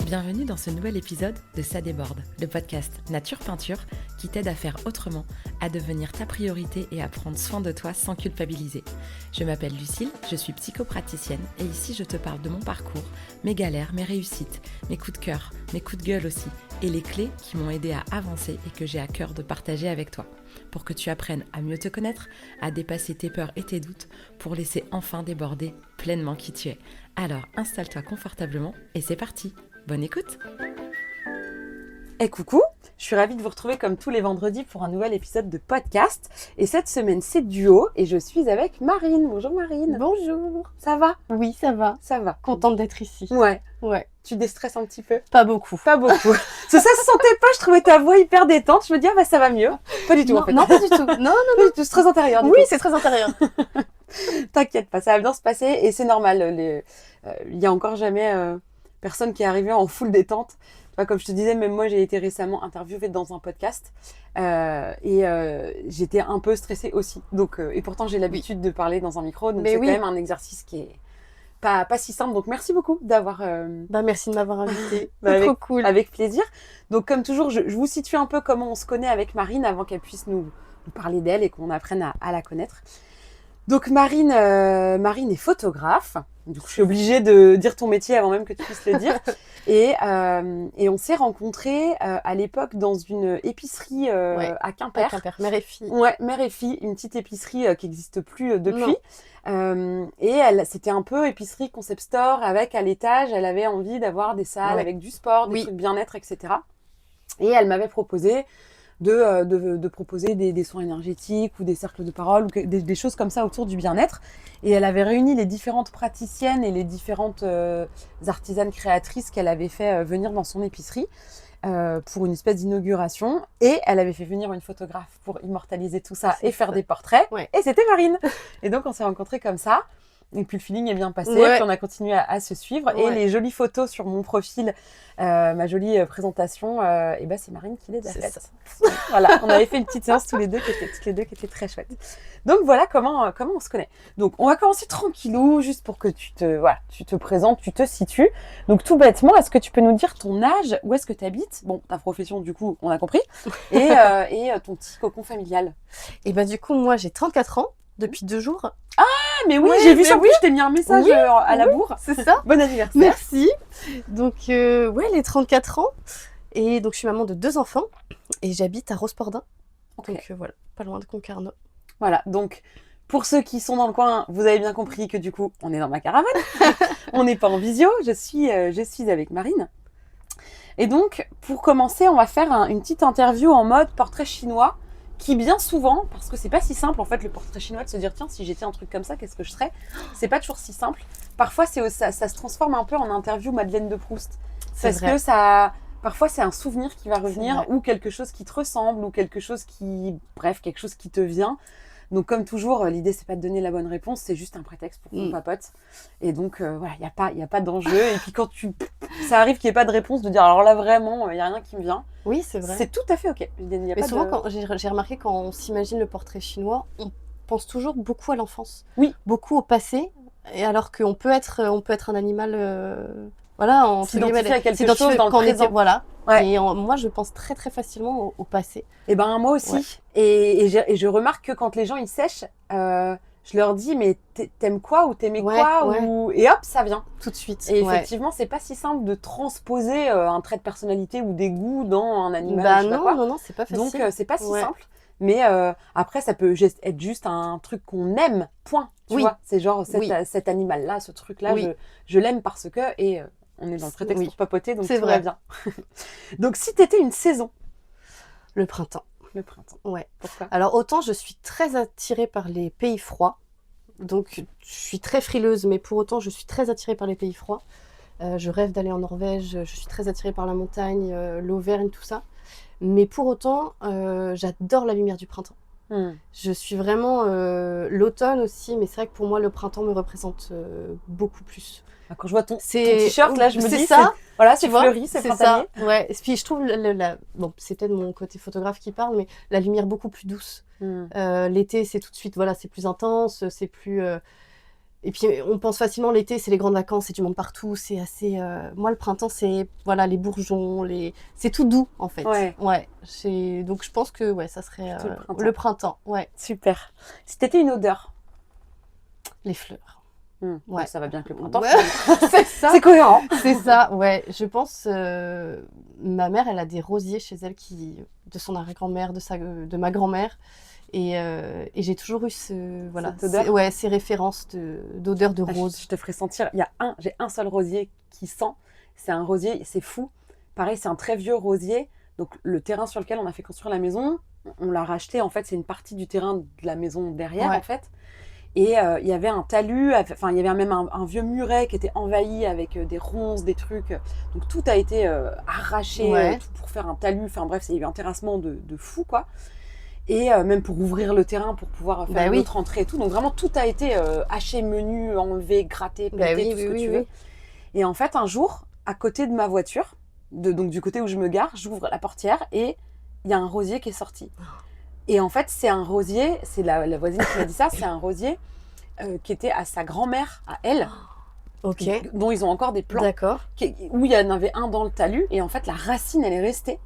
Bienvenue dans ce nouvel épisode de Ça déborde, le podcast Nature Peinture qui t'aide à faire autrement, à devenir ta priorité et à prendre soin de toi sans culpabiliser. Je m'appelle Lucille, je suis psychopraticienne et ici je te parle de mon parcours, mes galères, mes réussites, mes coups de cœur, mes coups de gueule aussi et les clés qui m'ont aidé à avancer et que j'ai à cœur de partager avec toi pour que tu apprennes à mieux te connaître, à dépasser tes peurs et tes doutes pour laisser enfin déborder pleinement qui tu es. Alors installe-toi confortablement et c'est parti. Bonne écoute. Coucou, je suis ravie de vous retrouver comme tous les vendredis pour un nouvel épisode de podcast. Et cette semaine, c'est duo et je suis avec Marine. Bonjour Marine. Bonjour. Ça va? Oui, ça va. Ça va. Contente d'être ici. Ouais. Ouais. Tu déstresses un petit peu? Pas beaucoup. Pas beaucoup. Ça se sentait pas, je trouvais ta voix hyper détente. Je me dis, ça va mieux. Pas du tout Non, en fait. non, pas du tout. Non. Pas du tout, c'est très intérieur. Oui, c'est très intérieur. T'inquiète pas, ça va bien se passer et c'est normal. Il y a encore jamais personne qui est arrivé en full détente. Comme je te disais, même moi, j'ai été récemment interviewée dans un podcast et j'étais un peu stressée aussi. Donc, et pourtant, j'ai l'habitude de parler dans un micro. Donc, c'est quand même un exercice qui est pas si simple. Donc, merci beaucoup d'avoir... Merci de m'avoir invitée. C'est trop cool. Avec plaisir. Donc, comme toujours, je vous situe un peu comment on se connaît avec Marine avant qu'elle puisse nous parler d'elle et qu'on apprenne à la connaître. Donc, Marine est photographe. Donc, je suis obligée de dire ton métier avant même que tu puisses le dire. Et on s'est rencontrés à l'époque dans une épicerie à Quimper. À Quimper, Mère et Fille. Ouais, Mère et Fille, une petite épicerie qui n'existe plus depuis. Et c'était un peu épicerie concept store avec à l'étage, elle avait envie d'avoir des salles avec du sport, des trucs bien-être, etc. Et elle m'avait proposé de proposer des soins énergétiques ou des cercles de parole ou des choses comme ça autour du bien-être. Et elle avait réuni les différentes praticiennes et les différentes artisanes créatrices qu'elle avait fait venir dans son épicerie pour une espèce d'inauguration. Et elle avait fait venir une photographe pour immortaliser tout ça et faire des portraits. Ouais. Et c'était Marine. Et donc, on s'est rencontrés comme ça. Et puis le feeling est bien passé, puis on a continué à se suivre. Et les jolies photos sur mon profil, ma jolie présentation, c'est Marine qui les a faites. Voilà, on avait fait une petite séance toutes les deux qui était très chouette. Donc voilà comment on se connaît. Donc on va commencer tranquillou, juste pour que tu te présentes, tu te situes. Donc tout bêtement, est-ce que tu peux nous dire ton âge, où est-ce que tu habites? Bon, ta profession du coup, on a compris. Et ton petit cocon familial. Et du coup, moi j'ai 34 ans. Depuis 2 jours. Ah, mais oui, j'ai vu ça, je t'ai mis un message à la bourre. C'est ça. Bon anniversaire. Merci. Donc, les 34 ans. Et donc, je suis maman de 2 enfants. Et j'habite à Rospordin. Okay. Donc, voilà, pas loin de Concarneau. Voilà, donc, pour ceux qui sont dans le coin, vous avez bien compris que du coup, on est dans ma caravane. On n'est pas en visio, je suis avec Marine. Et donc, pour commencer, on va faire une petite interview en mode portrait chinois. Qui bien souvent, parce que c'est pas si simple en fait le portrait chinois de se dire tiens si j'étais un truc comme ça qu'est-ce que je serais, c'est pas toujours si simple. Parfois ça se transforme un peu en interview Madeleine de Proust. Parce que parfois c'est un souvenir qui va revenir ou quelque chose qui te ressemble ou quelque chose qui te vient. Donc comme toujours, l'idée c'est pas de donner la bonne réponse, c'est juste un prétexte pour qu'on papote. Et donc il y a pas d'enjeu. Et puis quand ça arrive qu'il n'y ait pas de réponse, de dire alors là vraiment il y a rien qui me vient. Oui, c'est vrai. C'est tout à fait ok. Mais souvent quand j'ai remarqué quand on s'imagine le portrait chinois, on pense toujours beaucoup à l'enfance. Oui. Beaucoup au passé. Et alors qu'on peut être un animal. On s'identifie à quelque chose dans le présent. Et moi, je pense très très facilement au passé. Et moi aussi. Ouais. Et je remarque que quand les gens ils sèchent, je leur dis mais t'aimes quoi ou t'aimais quoi ou... Et hop, ça vient tout de suite. Et effectivement, c'est pas si simple de transposer un trait de personnalité ou des goûts dans un animal. Non, c'est pas facile. Donc c'est pas si simple. Mais après, ça peut être juste un truc qu'on aime. Point. Tu vois, c'est genre cet animal-là, ce truc-là, je l'aime parce que on est dans le prétexte pour papoter, donc tout va bien. Donc, si t'étais une saison? Le printemps. Le printemps. Ouais. Pourquoi? Alors, autant je suis très attirée par les pays froids. Donc, je suis très frileuse, mais pour autant, je suis très attirée par les pays froids. Je rêve d'aller en Norvège. Je suis très attirée par la montagne, l'Auvergne, tout ça. Mais pour autant, j'adore la lumière du printemps. Je suis vraiment l'automne aussi, mais c'est vrai que pour moi, le printemps me représente beaucoup plus. Quand je vois ton t-shirt, là, je me dis, c'est fleuri, c'est printanier. Ça. Ouais. Et puis je trouve, c'est peut-être mon côté photographe qui parle, mais la lumière beaucoup plus douce. L'été, c'est tout de suite, c'est plus intense, c'est plus... Et puis, on pense facilement l'été, c'est les grandes vacances, c'est du monde partout, c'est assez... Moi, le printemps, c'est voilà, les bourgeons, c'est tout doux, en fait. Ouais. Donc, je pense que ça serait le printemps. Ouais. Super. Si t'étais une odeur? Les fleurs. Ouais. Ça va bien que le printemps. C'est ça. C'est cohérent. C'est ça, ouais. Je pense... ma mère, elle a des rosiers chez elle de son arrière-grand-mère, de ma grand-mère. Et j'ai toujours eu cette odeur. Ces références d'odeur de rose. Je te ferai sentir. J'ai un seul rosier qui sent. C'est un rosier, c'est fou. Pareil, c'est un très vieux rosier. Donc le terrain sur lequel on a fait construire la maison, on l'a racheté. En fait, c'est une partie du terrain de la maison derrière, en fait. Et il y avait un talus. Enfin, il y avait même un vieux muret qui était envahi avec des ronces, des trucs. Donc tout a été arraché tout pour faire un talus. Enfin bref, il y a eu un terrassement de fou, quoi. Et même pour ouvrir le terrain, pour pouvoir faire une autre entrée et tout. Donc vraiment, tout a été haché, menu, enlevé, gratté, pété, tout ce que tu veux. Et en fait, un jour, à côté de ma voiture, donc du côté où je me gare, j'ouvre la portière et il y a un rosier qui est sorti. Et en fait, c'est un rosier, c'est la voisine qui m'a dit ça, c'est un rosier qui était à sa grand-mère, à elle. Dont ils ont encore des plants. D'accord. Où il y en avait un dans le talus. Et en fait, la racine, elle est restée.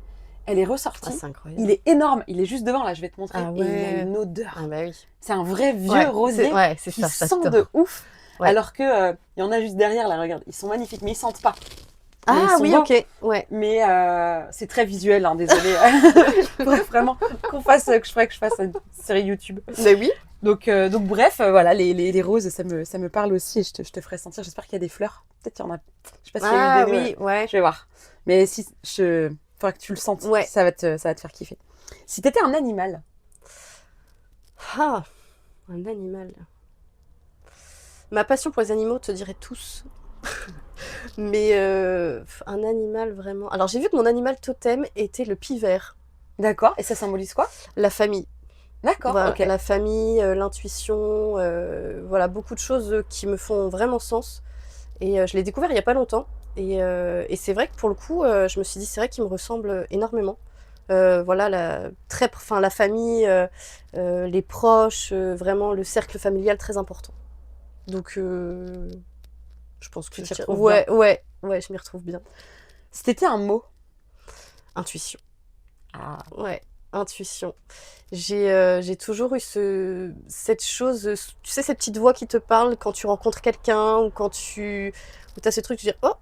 Elle est ressortie. C'est incroyable. Il est énorme. Il est juste devant, là, je vais te montrer. Et il a une odeur. C'est un vrai vieux rosier qui sent de ouf. Alors que il y en a juste derrière, là, regarde. Ils sont magnifiques, mais ils sentent pas. Ok. Ouais. Mais c'est très visuel, hein, désolé. Faudrait vraiment que je fasse une série YouTube. Mais oui. Donc bref, voilà, les roses, ça me parle aussi et je te ferai sentir. J'espère qu'il y a des fleurs. Peut-être qu'il y en a. Je sais pas s'il y a une idée. Je vais voir. Mais faudra que tu le sentes. Ça va te faire kiffer. Si t'étais un animal. Un animal. Ma passion pour les animaux te dirait tous. Mais un animal vraiment. Alors j'ai vu que mon animal totem était le pivert. D'accord. Et ça symbolise quoi? La famille. D'accord. Voilà, la famille, l'intuition, voilà, beaucoup de choses qui me font vraiment sens. Et je l'ai découvert il n'y a pas longtemps. Et c'est vrai que pour le coup, je me suis dit, c'est vrai qu'il me ressemble énormément. Voilà, la famille, les proches, vraiment le cercle familial très important. Donc, je pense que tu t'y retrouves bien. Ouais, je m'y retrouve bien. Si t'étais un mot? Intuition. Ouais. Intuition. J'ai toujours eu cette chose, tu sais, cette petite voix qui te parle quand tu rencontres quelqu'un ou quand tu as ce truc, tu dis oh,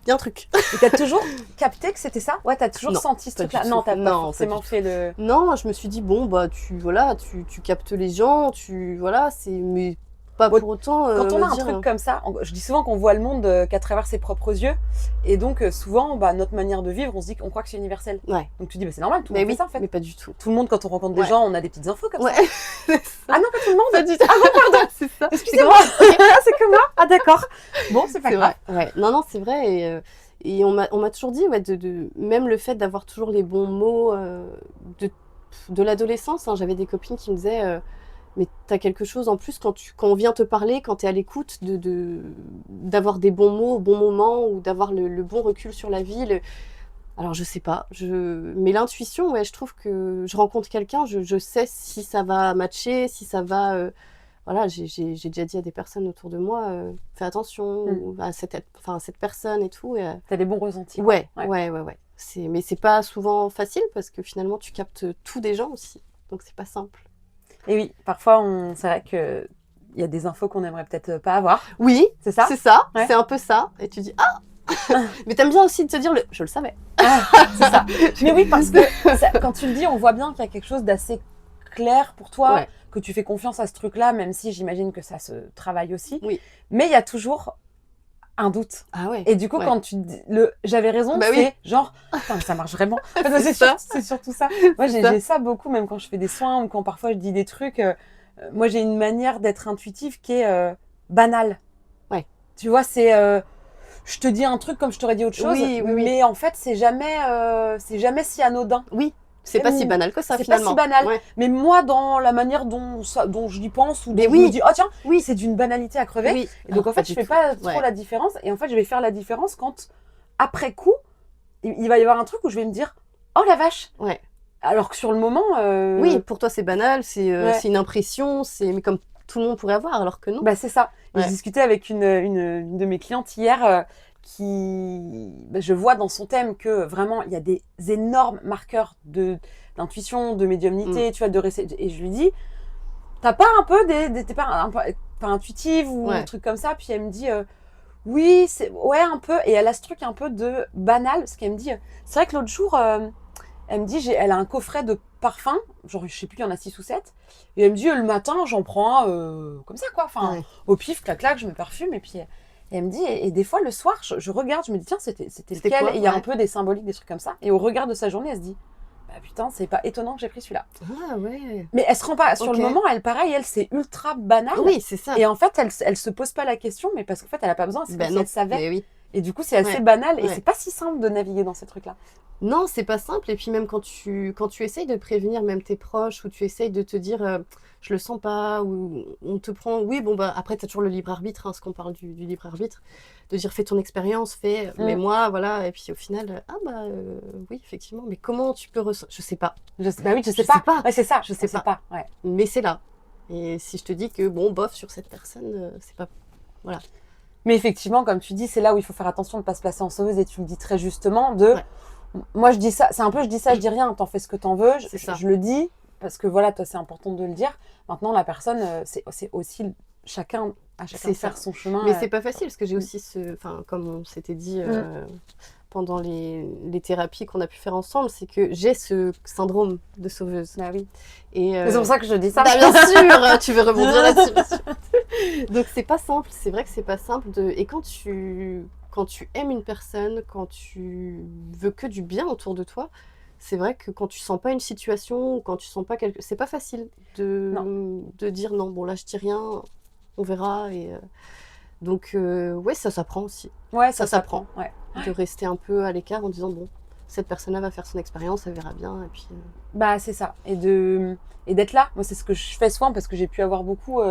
il y a un truc. Et t'as toujours capté que c'était ça? Ouais, t'as toujours senti ce truc-là? Non, t'as pas forcément fait le... Non, je me suis dit bon, bah tu captes les gens, mais pas pour autant. Quand on a un truc comme ça, je dis souvent qu'on voit le monde qu'à travers ses propres yeux. Et donc, souvent, notre manière de vivre, on se dit qu'on croit que c'est universel. Ouais. Donc, tu dis, c'est normal, tout le monde fait ça, en fait. Mais pas du tout. Tout le monde, quand on rencontre des gens, on a des petites infos comme ça. Ah non, pas tout le monde. Pas du tout. Ah bon, pardon. C'est ça. Excusez-moi. C'est que moi. Ah, d'accord. Bon, c'est pas grave. Ouais. Non, c'est vrai. Et on m'a toujours dit, même le fait d'avoir toujours les bons mots de l'adolescence. J'avais des copines qui me disaient... mais tu as quelque chose en plus quand on vient te parler, quand tu es à l'écoute, d'avoir des bons mots au bon moment ou d'avoir le bon recul sur la vie. Alors, je sais pas. Mais l'intuition, je trouve que je rencontre quelqu'un, je sais si ça va matcher, si ça va... Voilà, j'ai déjà dit à des personnes autour de moi, fais attention à cette personne et tout. T'as des bons ressentis. Ouais. Mais c'est pas souvent facile parce que finalement, tu captes tout des gens aussi. Donc, c'est pas simple. Et oui, parfois, c'est vrai qu'il y a des infos qu'on aimerait peut-être pas avoir. Oui, c'est ça. C'est un peu ça. Et tu dis, mais t'aimes bien aussi de te dire, je le savais. C'est ça. Mais oui, parce que quand tu le dis, on voit bien qu'il y a quelque chose d'assez clair pour toi, que tu fais confiance à ce truc-là, même si j'imagine que ça se travaille aussi. Oui. Mais il y a toujours un doute. Ah ouais. Et du coup, quand tu dis j'avais raison, c'est genre, mais ça marche vraiment. C'est surtout ça. Moi, j'ai ça beaucoup, même quand je fais des soins ou quand parfois je dis des trucs. Moi, j'ai une manière d'être intuitive qui est banale. Ouais. Tu vois, c'est je te dis un truc comme je t'aurais dit autre chose, mais en fait, c'est jamais si anodin. Oui. C'est pas si banal que ça, finalement. C'est pas si banal. Ouais. Mais moi, dans la manière dont j'y pense, ou dont je me dis, oh tiens, c'est d'une banalité à crever. Oui. Et donc, en fait, je fais pas trop la différence. Et en fait, je vais faire la différence quand, après coup, il va y avoir un truc où je vais me dire, oh la vache. Ouais. Alors que sur le moment... Oui, pour toi, c'est banal, c'est une impression, mais comme tout le monde pourrait avoir, alors que non. Bah, c'est ça. Et Ouais. je discutais avec une de mes clientes hier je vois dans son thème que vraiment, il y a des énormes marqueurs d'intuition, de médiumnité, tu vois, et je lui dis, t'as pas un peu t'es pas intuitive ou un truc comme ça? Puis elle me dit, oui, ouais, un peu. Et elle a ce truc un peu de banal, parce qu'elle me dit, c'est vrai que l'autre jour, elle me dit, elle a un coffret de parfums, genre je sais plus, il y en a 6 ou 7. Et elle me dit, le matin, j'en prends un comme ça, quoi. Enfin, au pif, clac, clac, je me parfume. Et puis, elle me dit, et des fois, le soir, je regarde, je me dis, tiens, c'était lequel? quoi? Et il y a un peu des symboliques, des trucs comme ça. Et au regard de sa journée, elle se dit, bah putain, c'est pas étonnant que j'ai pris celui-là. Ah ouais. Mais elle se rend pas, sur le moment, elle, c'est ultra banal. Oui, c'est ça. Et en fait, elle se pose pas la question, mais parce qu'en fait, elle a pas besoin, c'est comme si elle savait. Mais oui. Et du coup, c'est assez banal, et c'est pas si simple de naviguer dans ces trucs-là. Non, c'est pas simple. Et puis même quand tu essayes de prévenir même tes proches, ou tu essayes de te dire je le sens pas, ou on te prend, oui, bon, bah après, tu as toujours le libre arbitre, ce qu'on parle du libre arbitre, de dire fais ton expérience, mais moi, voilà. Et puis au final, oui, effectivement, mais comment tu peux ressentir? Je sais pas. Je sais pas. Ouais, c'est ça, je sais pas. Ouais. Mais c'est là. Et si je te dis que, bon, bof, sur cette personne, c'est pas. Voilà. Mais effectivement, comme tu dis, c'est là où il faut faire attention de ne pas se placer en sauveuse, et tu le dis très justement, moi je dis ça, c'est un peu je dis ça, je dis rien, t'en fais ce que t'en veux, je le dis, parce que voilà, toi c'est important de le dire. Maintenant la personne, c'est aussi chacun de faire son chemin. Mais c'est pas facile, parce que j'ai aussi comme on s'était dit pendant les thérapies qu'on a pu faire ensemble, c'est que j'ai ce syndrome de sauveuse. Ah oui. Et c'est pour ça que je dis ça. Bah, bien sûr, tu veux rebondir là-dessus. Donc c'est pas simple, c'est vrai que c'est pas simple et quand tu aimes une personne, quand tu veux que du bien autour de toi, c'est vrai que quand tu sens pas une situation, quand tu sens pas c'est pas facile de dire non, bon là je dis rien, on verra. Et donc ouais, ça s'apprend aussi. Ouais, ça s'apprend. Ouais. De rester un peu à l'écart en disant bon, cette personne-là va faire son expérience, elle verra bien, et puis bah c'est ça, et d'être là. Moi c'est ce que je fais souvent, parce que j'ai pu avoir beaucoup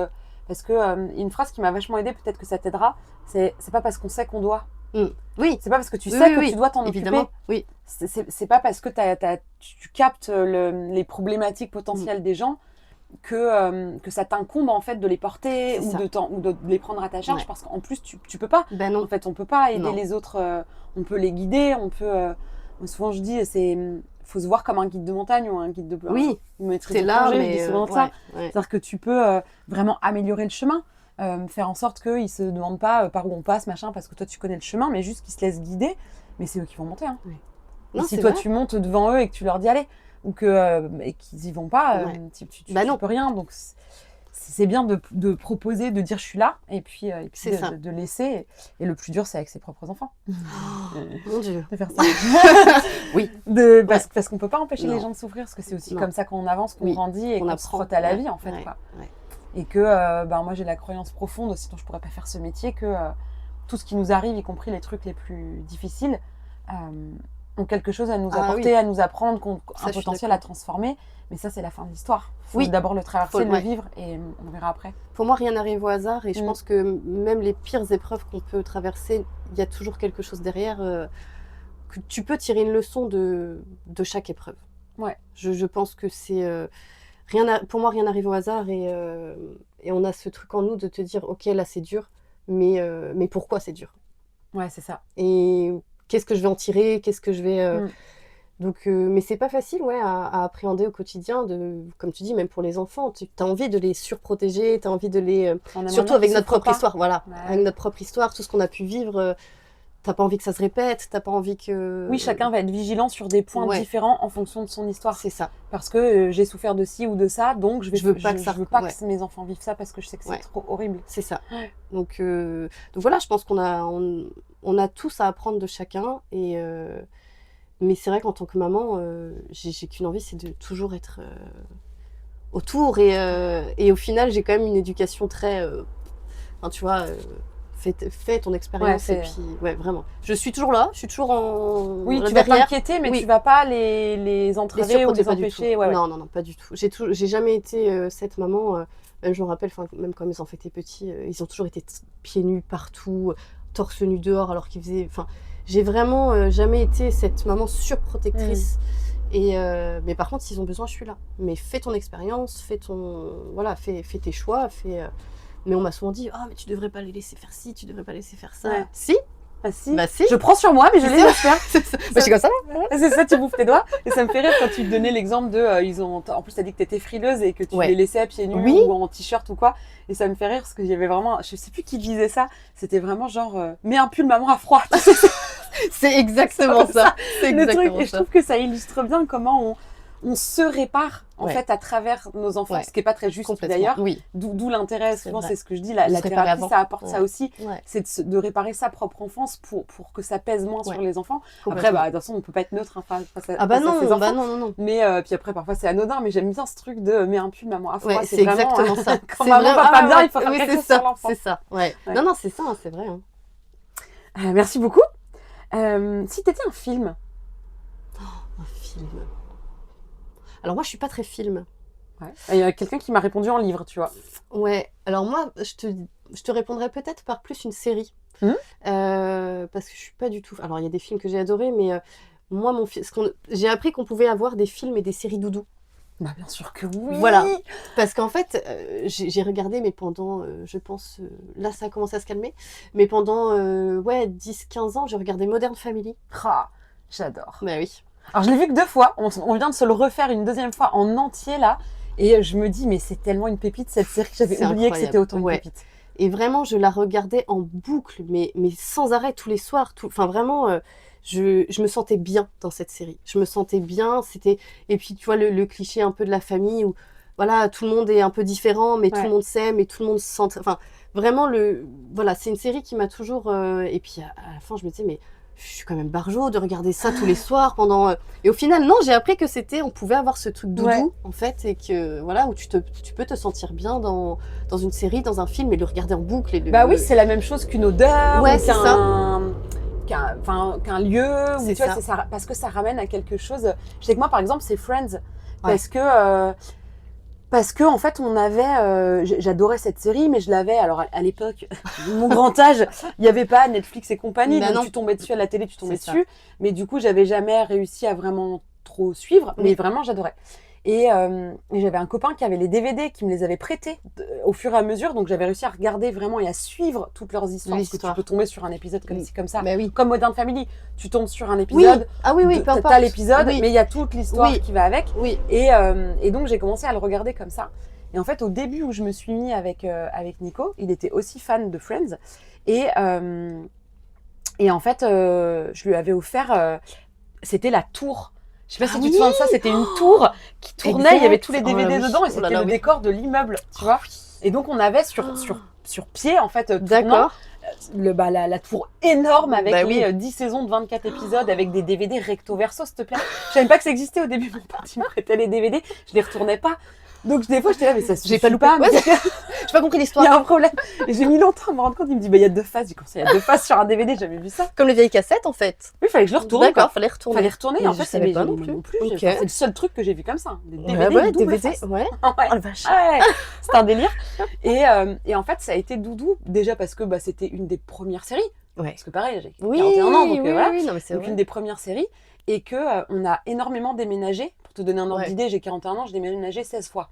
parce que une phrase qui m'a vachement aidée, peut-être que ça t'aidera, c'est pas parce qu'on sait qu'on doit. Oui. C'est pas parce que tu sais que tu dois t'en évidemment, occuper. Oui. C'est pas parce que tu captes les problématiques potentielles des gens que ça t'incombe en fait de les porter ou de les prendre à ta charge, parce qu'en plus tu peux pas. Ben non. En fait, on peut pas aider les autres, on peut les guider, on peut souvent je dis faut se voir comme un guide de montagne ou un guide de oui, c'est là, mais je dis souvent ça. Ouais. C'est-à-dire que tu peux vraiment améliorer le chemin, faire en sorte qu'ils ne se demandent pas par où on passe, machin, parce que toi tu connais le chemin, mais juste qu'ils se laissent guider. Mais c'est eux qui vont monter. Hein. Oui. Et si toi tu montes devant eux et que tu leur dis allez, ou et qu'ils y vont pas, tu peux rien. Donc c'est bien de proposer, de dire je suis là, et puis de laisser. Et le plus dur, c'est avec ses propres enfants. Oh, mon Dieu. De faire ça. Oui. Parce qu'on peut pas empêcher les gens de souffrir, parce que c'est aussi comme ça qu'on avance, qu'on grandit et qu'on se frotte à la vie, en fait. Quoi. Ouais. Et que moi, j'ai la croyance profonde, sinon je pourrais pas faire ce métier, que tout ce qui nous arrive, y compris les trucs les plus difficiles, ont quelque chose à nous apporter, à nous apprendre, un potentiel à transformer. Mais ça, c'est la fin de l'histoire. Il faut d'abord le traverser, le vivre, et on verra après. Pour moi, rien n'arrive au hasard, et je pense que même les pires épreuves qu'on peut traverser, il y a toujours quelque chose derrière, que tu peux tirer une leçon de chaque épreuve. Ouais. Je pense que c'est... pour moi, rien n'arrive au hasard, et on a ce truc en nous de te dire, ok, là c'est dur, mais pourquoi c'est dur? Ouais, c'est ça. Et qu'est-ce que je vais en tirer? Qu'est-ce que je vais... Donc, mais c'est pas facile à appréhender au quotidien, comme tu dis, même pour les enfants. Tu as envie de les surprotéger, tu as envie de les... surtout avec notre propre histoire, voilà. Ouais. Avec notre propre histoire, tout ce qu'on a pu vivre, t'as pas envie que ça se répète, t'as pas envie que... Oui, chacun va être vigilant sur des points différents en fonction de son histoire. C'est ça. Parce que j'ai souffert de ci ou de ça, donc je veux pas que mes enfants vivent ça, parce que je sais que c'est trop horrible. C'est ça. Ouais. Donc voilà, je pense qu'on a tous à apprendre de chacun, et... Mais c'est vrai qu'en tant que maman, j'ai qu'une envie, c'est de toujours être autour. Et au final, j'ai quand même une éducation très... tu vois, fais ton expérience. Et puis, vraiment. Je suis toujours là, je suis toujours en... Oui, tu vas t'inquiéter, mais tu vas pas les entraver ou les empêcher. Non, pas du tout. J'ai jamais été cette maman... même je me rappelle, même quand mes enfants étaient petits, ils ont toujours été pieds nus partout, torse nu dehors, alors qu'ils faisaient... J'ai vraiment jamais été cette maman surprotectrice. Mais par contre, s'ils ont besoin, je suis là. Mais fais ton expérience, fais tes choix. Mais on m'a souvent dit, mais tu devrais pas les laisser faire ci, tu devrais pas laisser faire ça. Ouais. Si. Ah si. Bah si. Je prends sur moi, mais je les laisse faire. Je suis comme ça. C'est ça, tu bouffes tes doigts. Et ça me fait rire quand tu donnais l'exemple de, en plus, t'as dit que t'étais frileuse et que tu les laissais à pieds nus ou en t-shirt ou quoi. Et ça me fait rire parce que j'avais vraiment, je sais plus qui disait ça. C'était vraiment genre, mets un pull, maman a froid. C'est exactement ça. C'est exactement le truc. Et je trouve que ça illustre bien comment on se répare en fait à travers nos enfants, ce qui est pas très juste d'ailleurs. Oui. D'où l'intérêt, souvent c'est ce que je dis, la thérapie ça apporte ça aussi, c'est de réparer sa propre enfance pour que ça pèse moins sur les enfants. Après de toute façon on peut pas être neutre face à ses enfants. Non. Mais puis après parfois c'est anodin, mais j'aime bien ce truc de mets un pull maman à froid, c'est exactement ça. Quand maman va pas bien, il faut faire quelque chose sur l'enfant. C'est ça. Non c'est ça, c'est vrai. Merci beaucoup. Si t'étais un film. Un film. Alors moi, je suis pas très film. Ouais. Il y a quelqu'un qui m'a répondu en livre, tu vois. Ouais. Alors moi, je te répondrais peut-être par plus une série. Parce que je suis pas du tout... Alors, il y a des films que j'ai adorés, mais moi, j'ai appris qu'on pouvait avoir des films et des séries doudou. Bah, bien sûr que oui. Voilà. Parce qu'en fait, j'ai regardé, mais pendant, je pense... là, ça a commencé à se calmer. Mais pendant, 10-15 ans, j'ai regardé Modern Family. Ah, j'adore. Bah oui. Alors, je l'ai vu que 2 fois. On vient de se le refaire une deuxième fois en entier, là. Et je me dis, mais c'est tellement une pépite, cette série, que j'avais oublié que c'était autant une pépite. Et vraiment, je la regardais en boucle, mais sans arrêt, tous les soirs. Enfin, vraiment, je me sentais bien dans cette série. Je me sentais bien. Et puis, tu vois, le cliché un peu de la famille où, voilà, tout le monde est un peu différent, mais tout le monde s'aime et tout le monde se sent... Enfin, vraiment, voilà, c'est une série qui m'a toujours... Et puis, à la fin, je me disais, mais... je suis quand même barjo de regarder ça tous les soirs pendant... Et au final, non, j'ai appris que on pouvait avoir ce truc doudou, en fait, et que, voilà, où tu peux te sentir bien dans une série, dans un film, et le regarder en boucle. Oui, c'est la même chose qu'une odeur, qu'un lieu, ou, tu vois, ça, parce que ça ramène à quelque chose. Je sais que moi, par exemple, c'est Friends, parce que en fait, on avait, j'adorais cette série, mais je l'avais, alors à l'époque, mon grand âge, il n'y avait pas Netflix et compagnie, donc tu tombais dessus à la télé, tu tombais dessus, mais du coup, j'avais jamais réussi à vraiment trop suivre, mais vraiment, j'adorais. Et j'avais un copain qui avait les DVD, qui me les avait prêtés au fur et à mesure, donc j'avais réussi à regarder vraiment et à suivre toutes leurs histoires, parce que tu peux tomber sur un épisode comme ça, comme Modern Family, tu tombes sur un épisode, t'as l'épisode, mais il y a toute l'histoire qui va avec, et donc j'ai commencé à le regarder comme ça. Et en fait, au début où je me suis mis avec Nico, il était aussi fan de Friends, et en fait, je lui avais offert, c'était la tour. Je sais pas si tu te souviens de ça, c'était une tour qui tournait, il y avait tous les DVD dedans et c'était le décor de l'immeuble, tu vois. Et donc on avait sur pied, en fait, la tour énorme avec les 10 saisons de 24 épisodes avec des DVD recto verso, s'il te plaît. Je savais pas que ça existait au début, mon pote, il me prêtait les DVD, je les retournais pas. Donc des fois j'étais là, mais ça se j'ai pas loupé. J'ai pas compris l'histoire. Il y a un problème. Et j'ai mis longtemps à me rendre compte. Il me dit, il y a 2 faces. J'ai commencé, il y a 2 faces sur un DVD, j'ai jamais vu ça. Comme les vieilles cassettes, en fait. Oui, il fallait que je le retourne. D'accord, fallait retourner. Fallait retourner. Mais en fait, je savais pas non plus. Okay. C'est le seul truc que j'ai vu comme ça. Des DVD, DVD, ouais. Oh la vache. C'est un délire. Et en fait, ça a été doudou. Déjà parce que c'était une des premières séries. Ouais. Parce que pareil, j'ai 41 ans, donc voilà. Oui, non, mais c'est donc vrai. Une des premières séries. Et que on a énormément déménagé. Pour te donner un ordre d'idée, j'ai 41 ans, j'ai déménagé 16 fois.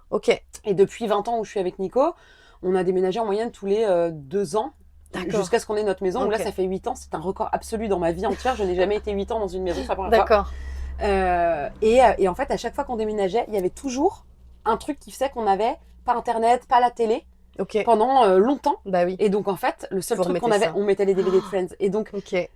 Ok. Et depuis 20 ans où je suis avec Nico, on a déménagé en moyenne tous les 2 ans. Jusqu'à ce qu'on ait notre maison. Donc là, ça fait 8 ans. C'est un record absolu dans ma vie entière. Je n'ai jamais été 8 ans dans une maison. C'est la première fois. Et en fait, à chaque fois qu'on déménageait, il y avait toujours un truc qui faisait qu'on n'avait pas Internet, pas la télé pendant longtemps. Bah oui. Et donc, en fait, le seul truc qu'on avait, on mettait les DVD de Friends. Et donc,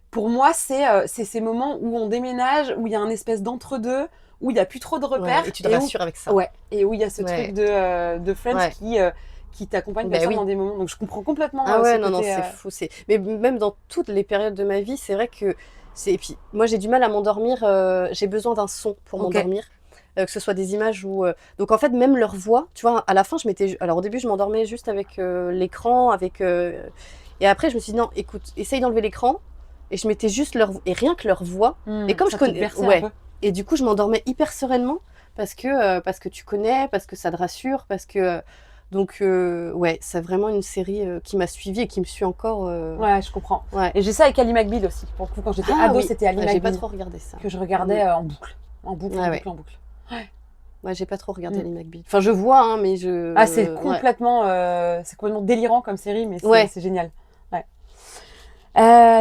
pour moi, c'est ces moments où on déménage, où il y a un espèce d'entre-deux, où il n'y a plus trop de repères. Et tu te rassures avec ça. Ouais. Et où il y a ce truc de Friends qui t'accompagne dans des moments. Donc je comprends complètement. Non, c'est fou. Mais même dans toutes les périodes de ma vie, c'est vrai que et puis moi j'ai du mal à m'endormir. J'ai besoin d'un son pour m'endormir. Que ce soit des images ou donc en fait même leur voix. Tu vois, à la fin alors au début je m'endormais juste avec l'écran, et après je me suis dit non, écoute, essaye d'enlever l'écran. Et je mettais juste et rien que leur voix. Et comme je connais, et du coup je m'endormais hyper sereinement parce que tu connais, parce que ça te rassure, parce que donc c'est vraiment une série qui m'a suivie et qui me suit encore. Ouais, je comprends. Ouais. Et j'ai ça avec Ali McBeal aussi. Pour le coup, quand j'étais ado, c'était Ali McBeal. J'ai pas trop regardé ça. Que je regardais en boucle. En boucle, Ah en ouais. boucle, en boucle. Ouais, j'ai pas trop regardé Ally McBeal. Enfin, je vois, hein, mais je... Ah, c'est ouais. complètement délirant comme série, mais Ouais. c'est génial. Ouais.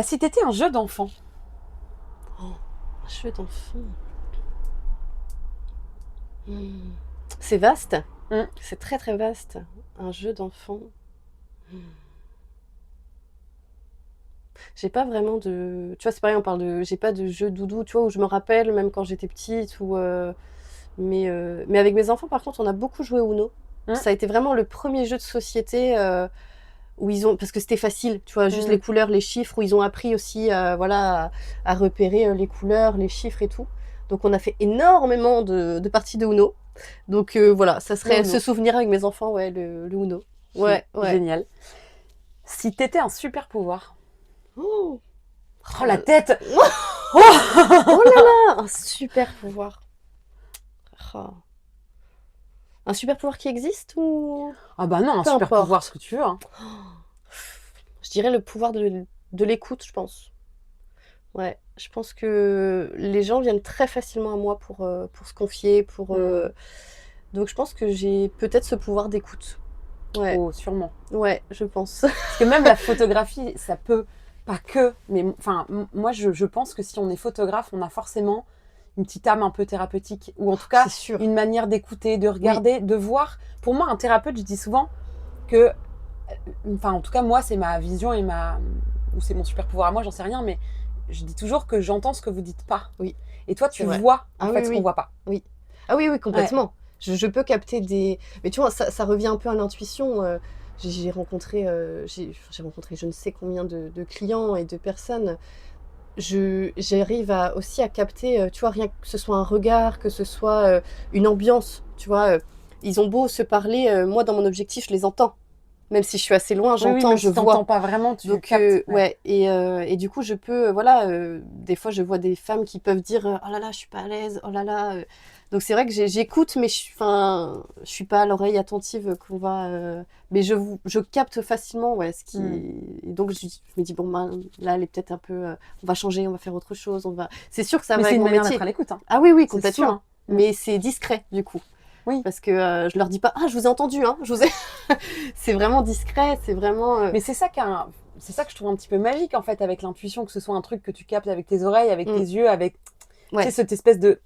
Si t'étais un jeu d'enfant, Un jeu d'enfant. C'est vaste. Mm. C'est très très vaste. Un jeu d'enfant. J'ai pas vraiment de... Tu vois, c'est pareil, on parle de... J'ai pas de jeu doudou, tu vois, où je me rappelle, même quand j'étais petite, ou... Mais avec mes enfants, par contre, on a beaucoup joué au Uno. Ça a été vraiment le premier jeu de société où ils ont... Parce que c'était facile, tu vois, juste les couleurs, les chiffres, où ils ont appris aussi à repérer les couleurs, les chiffres et tout. Donc on a fait énormément de parties de Uno. Donc voilà, ça serait ce souvenir avec mes enfants, ouais, le Uno. Ouais. Génial. Si t'étais un super pouvoir. Oh, la tête. Oh là là, un super pouvoir. Oh. Un super pouvoir qui existe ou... Ah bah non, un Peu super importe. pouvoir, ce que tu veux. Hein. Je dirais le pouvoir de l'écoute, je pense. Ouais, je pense que les gens viennent très facilement à moi pour se confier, donc je pense que j'ai peut-être ce pouvoir d'écoute. Ouais. Oh, sûrement. Ouais, je pense. Parce que même la photographie, ça peut, pas que, mais enfin, moi je pense que si on est photographe, on a forcément une petite âme un peu thérapeutique, ou en tout cas C'est sûr. une manière d'écouter, de regarder, de voir. Pour moi, un thérapeute, je dis souvent que, enfin en tout cas moi c'est ma vision ou c'est mon super pouvoir à moi, j'en sais rien, mais je dis toujours que j'entends ce que vous dites pas. Oui. Et toi tu C'est vrai. vois en Ah fait oui, ce oui. qu'on voit pas. Oui. Ah oui, oui, complètement. Je peux capter des... Mais tu vois, ça revient un peu à l'intuition. J'ai rencontré, je ne sais combien de clients et de personnes. J'arrive aussi à capter, tu vois, rien que ce soit un regard, que ce soit une ambiance, tu vois. Ils ont beau se parler, moi, dans mon objectif, je les entends. Même si je suis assez loin, j'entends, même je si vois. t'entends pas vraiment, tu Donc, captes. ouais. Et du coup, je peux, des fois, je vois des femmes qui peuvent dire oh là là, je suis pas à l'aise, oh là là. Donc, c'est vrai que j'écoute, mais je suis pas à l'oreille attentive qu'on va. Mais je capte facilement, ouais, ce qui. Et donc, je me dis bon, ben, là, elle est peut-être un peu. On va changer, on va faire autre chose, on va. C'est sûr que ça Mais va c'est avec une mon manière métier. d'être à l'écoute. Hein. Ah oui, oui, C'est complètement. sûr, hein. Mais c'est discret, du coup. Oui. Parce que je leur dis pas ah, je vous ai entendu, hein, je vous ai. C'est vraiment discret, c'est vraiment. Mais c'est ça c'est ça que je trouve un petit peu magique en fait avec l'intuition, que ce soit un truc que tu captes avec tes oreilles, avec tes yeux, avec tu sais, cette espèce de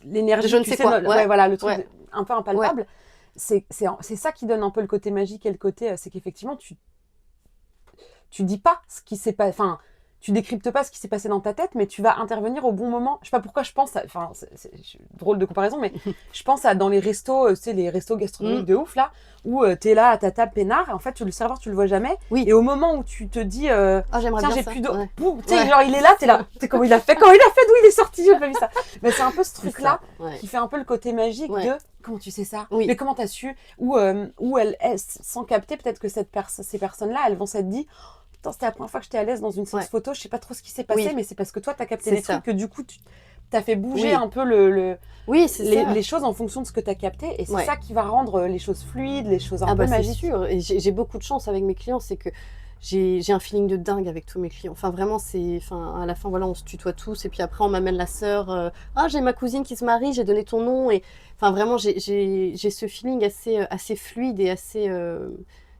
l'énergie, je ne sais quoi. ouais, voilà, le truc un peu impalpable. Ouais. C'est ça qui donne un peu le côté magique et le côté, c'est qu'effectivement tu dis pas ce qui s'est passé, enfin tu décryptes pas ce qui s'est passé dans ta tête, mais tu vas intervenir au bon moment. Je sais pas pourquoi je pense, enfin c'est drôle de comparaison, mais je pense à dans les restos, tu sais les restos gastronomiques de ouf là, où t'es là à ta table peinard, et en fait le serveur tu le vois jamais, et au moment où tu te dis tiens j'ai plus d'eau, tu sais genre il est là, t'es là, tu sais comment il a fait, d'où il est sorti, j'ai pas vu ça. Mais c'est un peu ce truc là qui fait un peu le côté magique de comment tu sais ça, mais comment t'as su, ou elle sans capter peut-être que ces personnes là elles vont s'être dit c'était la première fois que j'étais à l'aise dans une séance photo, je sais pas trop ce qui s'est passé, mais c'est parce que toi, tu as capté des trucs que du coup, tu as fait bouger un peu les choses en fonction de ce que tu as capté. Et c'est ça qui va rendre les choses fluides, les choses un peu magiques. C'est sûr, et j'ai beaucoup de chance avec mes clients, c'est que j'ai un feeling de dingue avec tous mes clients. Enfin, vraiment, à la fin, voilà, on se tutoie tous, et puis après, on m'amène la sœur. Ah, j'ai ma cousine qui se marie, j'ai donné ton nom. Et enfin, vraiment, j'ai ce feeling assez fluide et assez...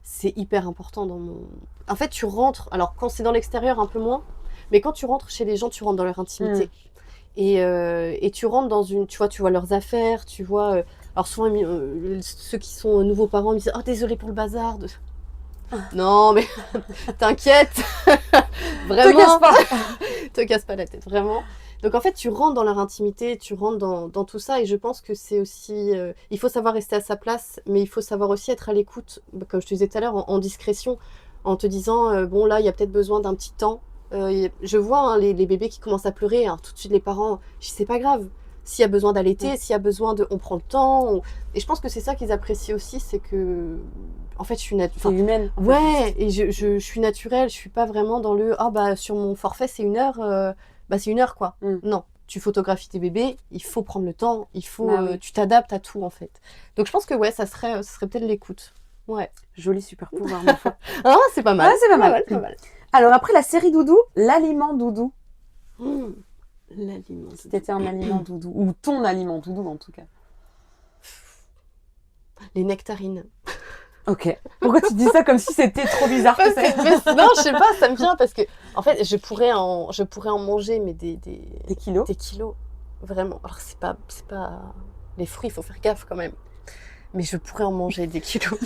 c'est hyper important dans mon... En fait, tu rentres... Alors, quand c'est dans l'extérieur, un peu moins. Mais quand tu rentres chez les gens, tu rentres dans leur intimité. Et tu rentres dans une... Tu vois leurs affaires, tu vois... alors, souvent, ceux qui sont nouveaux parents me disent « Oh, désolé pour le bazar. » Non, mais t'inquiète. Vraiment. Te casse pas la tête, vraiment. Donc en fait, tu rentres dans leur intimité, tu rentres dans tout ça, et je pense que c'est aussi... il faut savoir rester à sa place, mais il faut savoir aussi être à l'écoute, comme je te disais tout à l'heure, en discrétion, en te disant, bon là, il y a peut-être besoin d'un petit temps. Je vois les bébés qui commencent à pleurer, alors tout de suite les parents, je dis, c'est pas grave. S'il y a besoin d'allaiter, s'il y a besoin de... On prend le temps. Et je pense que c'est ça qu'ils apprécient aussi, c'est que... En fait, je suis humaine. Ouais, et je suis naturelle, je suis pas vraiment dans le... Ah bah, sur mon forfait, c'est 1 heure... Bah, c'est 1 heure, quoi. Non, tu photographies tes bébés, il faut prendre le temps, il faut... tu t'adaptes à tout, en fait. Donc, je pense que, ouais, ça serait peut-être l'écoute. Ouais. Joli super pouvoir, ma foi. Ah, c'est pas mal. Ouais, c'est pas mal. Alors, après la série doudou, l'aliment doudou. L'aliment Si t'étais un aliment doudou, ou ton aliment doudou en tout cas. Les nectarines. Ok. Pourquoi tu dis ça comme si c'était trop bizarre que ça? Non, je sais pas, ça me vient parce que, en fait, je pourrais en manger, mais des kilos. Des kilos, vraiment. Alors, c'est pas les fruits, il faut faire gaffe quand même. Mais je pourrais en manger des kilos.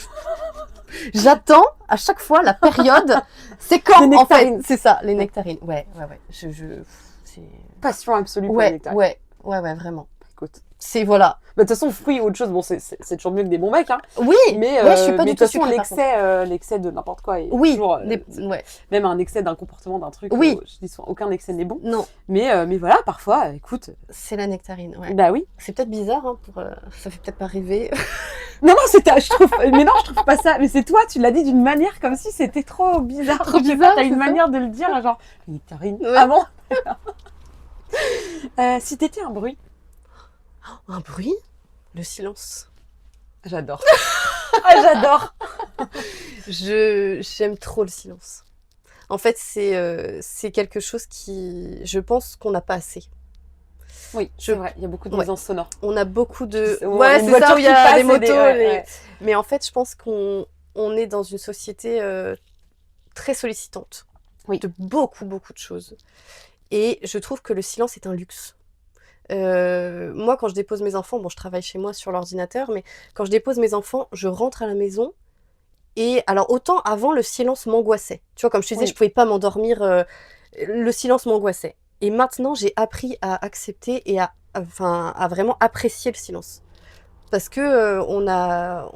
J'attends à chaque fois la période. C'est quand, les en fait, nectarines. c'est ça, les nectarines. Ouais. C'est... Passion absolue pour les nectarines. Ouais, vraiment. Écoute. C'est, voilà. Bah, de toute façon, fruits ou autre chose, bon, c'est toujours mieux que des bons mecs, hein. Oui, mais ouais, je suis pas mais du de tout toute façon, sucrée, l'excès de n'importe quoi est oui, toujours... ouais. Même un excès d'un comportement, d'un truc, Oui. je dis souvent, aucun excès n'est bon. Non. Mais voilà, parfois, écoute... C'est la nectarine, ouais. Bah oui. C'est peut-être bizarre, hein, ça fait peut-être pas rêver. Non, je trouve pas ça. Mais c'est toi, tu l'as dit d'une manière comme si c'était trop bizarre. Trop bizarre, t'as une c'est ça manière de le dire, genre, nectarine. Ouais. Ah bon? Si t'étais un bruit. Un bruit? Le silence. J'adore. Ah, j'adore. J'aime trop le silence. En fait, c'est quelque chose qui, je pense qu'on n'a pas assez. Oui, c'est vrai, il y a beaucoup de nuisances sonores. On a beaucoup de... Ouais, c'est ça, où il y a des motos. Ouais. Mais en fait, je pense qu'on est dans une société très sollicitante. Oui. De beaucoup de choses. Et je trouve que le silence est un luxe. Moi, quand je dépose mes enfants, bon, je travaille chez moi sur l'ordinateur, mais quand je dépose mes enfants, je rentre à la maison. Et alors, autant avant, le silence m'angoissait. Tu vois, comme je te disais, je pouvais pas m'endormir. Le silence m'angoissait. Et maintenant, j'ai appris à accepter et à vraiment apprécier le silence. Parce que on a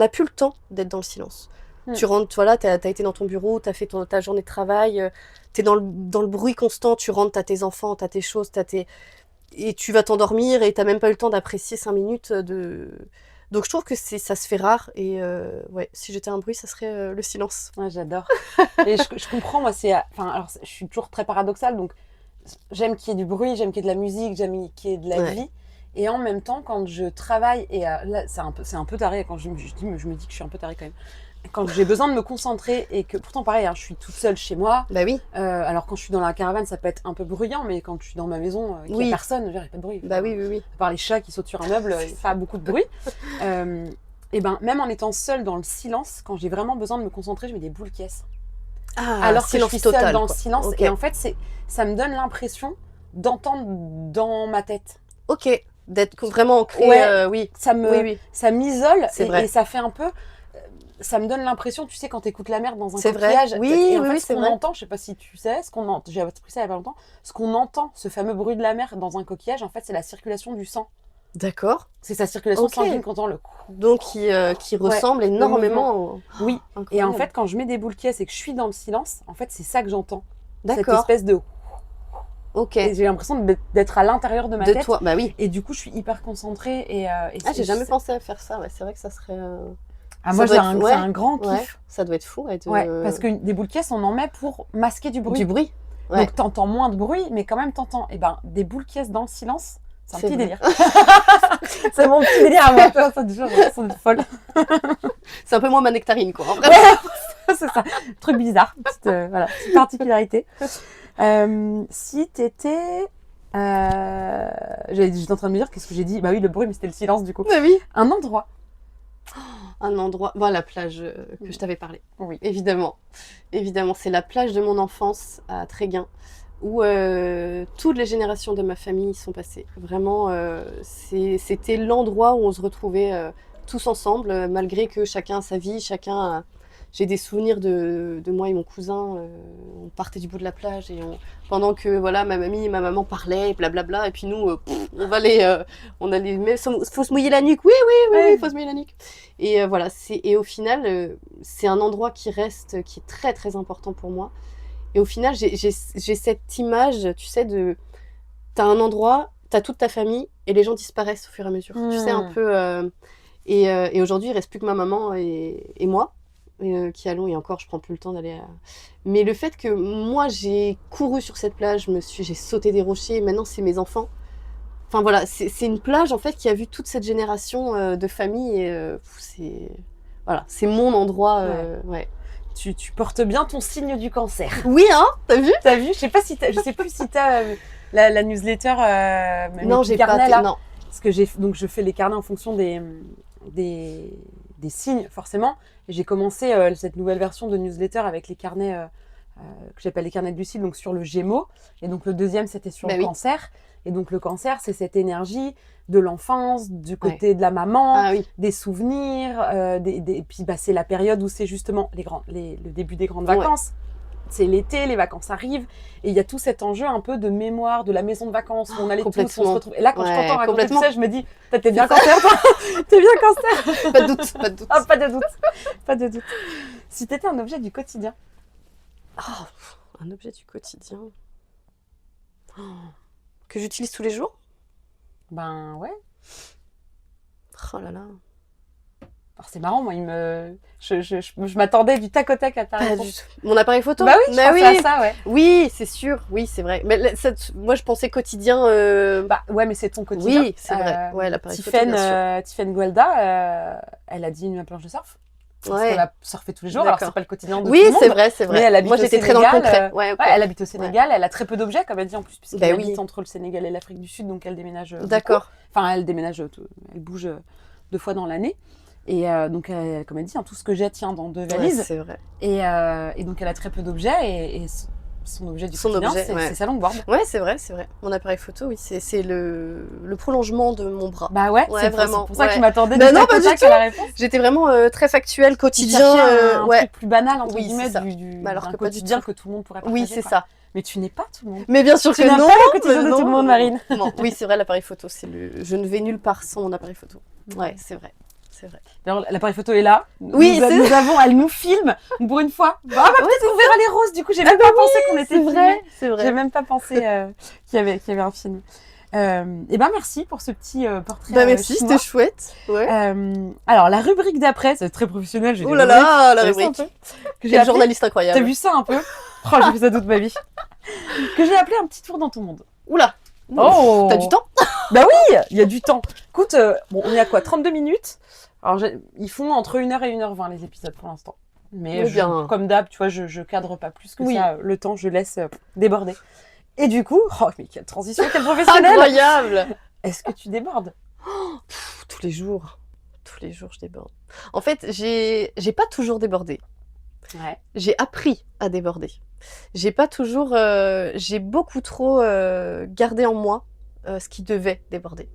plus le temps d'être dans le silence. Tu rentres, voilà, t'as été dans ton bureau, t'as fait ta journée de travail, t'es dans le bruit constant, tu rentres, t'as tes enfants, t'as tes choses, et tu vas t'endormir et t'as même pas eu le temps d'apprécier 5 minutes de... Donc je trouve que ça se fait rare et ouais, si j'étais un bruit, ça serait le silence. Ouais, j'adore. Et je comprends, moi, alors, je suis toujours très paradoxale, donc j'aime qu'il y ait du bruit, j'aime qu'il y ait de la musique, j'aime qu'il y ait de la vie. Et en même temps, quand je travaille, et là, c'est un peu taré, quand je me dis que je suis un peu tarée quand même. Quand j'ai besoin de me concentrer et que, pourtant pareil, hein, je suis toute seule chez moi. Bah oui. Alors quand je suis dans la caravane, ça peut être un peu bruyant, mais quand je suis dans ma maison, qu'il n'y a personne, il n'y a pas de bruit. Bah oui. À part les chats qui sautent sur un meuble, il n'y a pas beaucoup de bruit. Et ben, même en étant seule dans le silence, quand j'ai vraiment besoin de me concentrer, je mets des boules caisses. Alors que je suis seule dans le silence. Okay. Et en fait, ça me donne l'impression d'entendre dans ma tête. Ok, d'être vraiment ancré, oui. Ça m'isole et ça fait un peu... Ça me donne l'impression, tu sais, quand t'écoutes la mer dans un coquillage. Vrai. Oui, et en fait, c'est qu'on vrai. entend, je sais pas si tu sais, j'ai appris ça il y a pas longtemps, ce qu'on entend, ce fameux bruit de la mer dans un coquillage, en fait, c'est la circulation du sang. D'accord. C'est sa circulation sanguine qu'on entend le coup. Donc, qui ressemble énormément au... Oui. Incroyable. Et en fait, quand je mets des boules caisses et que je suis dans le silence, en fait, c'est ça que j'entends. D'accord. Cette espèce de... Ok. Et j'ai l'impression d'être à l'intérieur de ma tête. Toi, bah oui. Et du coup, je suis hyper concentrée. J'ai jamais pensé à faire ça. Ouais, c'est vrai que ça serait... moi, c'est un grand kiff. Ouais, ça doit être fou. Parce que des boules caisses, on en met pour masquer du bruit. Du bruit. Ouais. Donc, t'entends moins de bruit, mais quand même, t'entends. Et ben, des boules caisses dans le silence, c'est un petit délire. C'est mon petit délire à moi. C'est folle. C'est un peu moins ma nectarine, quoi. C'est ça. Truc bizarre. Petite particularité. Si t'étais... J'étais en train de me dire, qu'est-ce que j'ai dit? Bah oui, le bruit, mais c'était le silence, du coup. Bah oui. Un endroit. Un endroit, la plage que je t'avais parlé. Oui. Évidemment, c'est la plage de mon enfance à Tréguin, où toutes les générations de ma famille sont passées. Vraiment, c'était l'endroit où on se retrouvait tous ensemble, malgré que chacun a sa vie, j'ai des souvenirs de moi et mon cousin, on partait du bout de la plage et pendant que ma mamie et ma maman parlaient, blablabla, et puis nous, on allait, mais faut se mouiller la nuque, oui, faut se mouiller la nuque. Et voilà, et au final, c'est un endroit qui est très très important pour moi. Et au final, j'ai cette image, tu sais, t'as un endroit, t'as toute ta famille, et les gens disparaissent au fur et à mesure. Tu sais, un peu... Et aujourd'hui, il reste plus que ma maman et moi. Qui allons, et encore je prends plus le temps d'aller mais le fait que moi j'ai couru sur cette plage, j'ai sauté des rochers, maintenant c'est mes enfants, enfin voilà, c'est une plage en fait qui a vu toute cette génération de famille et c'est mon endroit. Ouais. tu portes bien ton signe du cancer. Oui, hein, t'as vu? T'as vu? Je sais plus si t'as la newsletter. Non, j'ai pas. là. Non. Parce que je fais les carnets en fonction des signes, forcément. Et j'ai commencé cette nouvelle version de newsletter avec les carnets que j'appelle les carnets de Lucille, donc sur le Gémeaux. Et donc le deuxième, c'était sur le cancer. Et donc le cancer, c'est cette énergie de l'enfance, du côté de la maman, des souvenirs. Et puis c'est la période où c'est justement le début des grandes vacances. C'est l'été, les vacances arrivent, et il y a tout cet enjeu un peu de mémoire de la maison de vacances où on allait tous, on se retrouve. Et là, quand je t'entends raconter tout ça, je me dis, t'es bien cancer, toi. T'es bien cancer. Pas de doute, pas de doute. Ah, pas de doute, pas de doute. Si t'étais un objet du quotidien. Oh, un objet du quotidien. Oh, que j'utilise tous les jours? Ben ouais. Oh là là. Alors c'est marrant, moi, je m'attendais du tac au tac à ta réponse. Mon appareil photo? Bah oui, je pensais à ça, ouais. Oui, c'est sûr, oui, c'est vrai. Mais moi, je pensais quotidien. Bah ouais, mais c'est ton quotidien. Oui, c'est vrai. Ouais, l'appareil photo, bien sûr. Tiffen Guelda, elle a dit une planche de surf. Parce qu'elle va surfer tous les jours. Alors c'est pas le quotidien de tout le monde. Oui, c'est vrai, c'est vrai. Mais elle habite moi, j'étais très dans le concret. Elle habite au Sénégal. Elle a très peu d'objets, comme elle dit en plus, puisqu'elle habite entre le Sénégal et l'Afrique du Sud, donc elle déménage. D'accord. Enfin, elle déménage, elle bouge 2 fois dans l'année. Et donc, comme elle dit, tout ce que j'ai tient dans 2 valises. Ouais, c'est vrai. Et donc, elle a très peu d'objets. Et son objet du quotidien, c'est sa longboard. Ouais, c'est vrai, c'est vrai. Mon appareil photo, oui, c'est le prolongement de mon bras. Bah ouais, c'est vraiment. C'est pour ça que je m'attendais non, pas du tout. à la réponse. J'étais vraiment très factuelle, quotidien. Un truc plus banal, entre guillemets, alors que quotidien que tout le monde pourrait partager. Oui, c'est ça. Mais tu n'es pas tout le monde. Mais bien sûr que non. Tu n'as pas le quotidien de tout le monde, Marine. Non. Oui, c'est vrai, l'appareil photo, je ne vais nulle part sans mon appareil photo. Ouais, c'est vrai. C'est vrai. Alors, l'appareil photo est là. Oui, elle nous filme pour une fois. Peut-être qu'on verra les roses. Du coup, j'ai même pas pensé qu'on était filmés. C'est vrai. J'ai même pas pensé qu'il y avait un film. Et ben merci pour ce petit portrait. Bah merci, chinois. C'était chouette. Ouais. Alors la rubrique d'après, c'est très professionnel. Oh là là, la rubrique. Quel journaliste incroyable. T'as vu ça un peu? Oh, j'ai fait ça toute ma vie. Que j'ai appelé un petit tour dans ton monde. Oula. Oh. T'as du temps? Bah oui, il y a du temps. Écoute, on est à quoi? 32 minutes. Alors, ils font entre 1h et 1h20 les épisodes pour l'instant. Mais comme d'hab, tu vois, je cadre pas plus que ça. Le temps, je laisse déborder. Et du coup, mais quelle transition, quelle professionnelle! Incroyable! Est-ce que tu débordes? Tous les jours. Tous les jours, je déborde. En fait, j'ai pas toujours débordé. Ouais. J'ai appris à déborder. J'ai pas toujours... j'ai beaucoup trop gardé en moi ce qui devait déborder.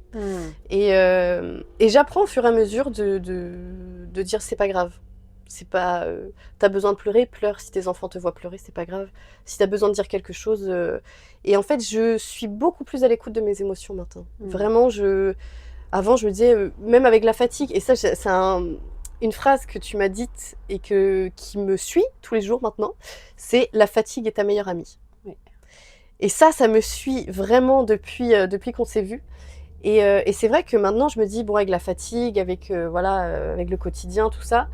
Et j'apprends au fur et à mesure de dire c'est pas grave. C'est pas... t'as besoin de pleurer, pleure. Si tes enfants te voient pleurer, c'est pas grave. Si t'as besoin de dire quelque chose... Et en fait, je suis beaucoup plus à l'écoute de mes émotions maintenant. Vraiment, avant, je me disais, même avec la fatigue, et ça, c'est une phrase que tu m'as dite et qui me suit tous les jours maintenant, c'est « la fatigue est ta meilleure amie ». Et ça me suit vraiment depuis qu'on s'est vus. Et c'est vrai que maintenant, je me dis, bon, avec la fatigue, avec le quotidien, tout ça,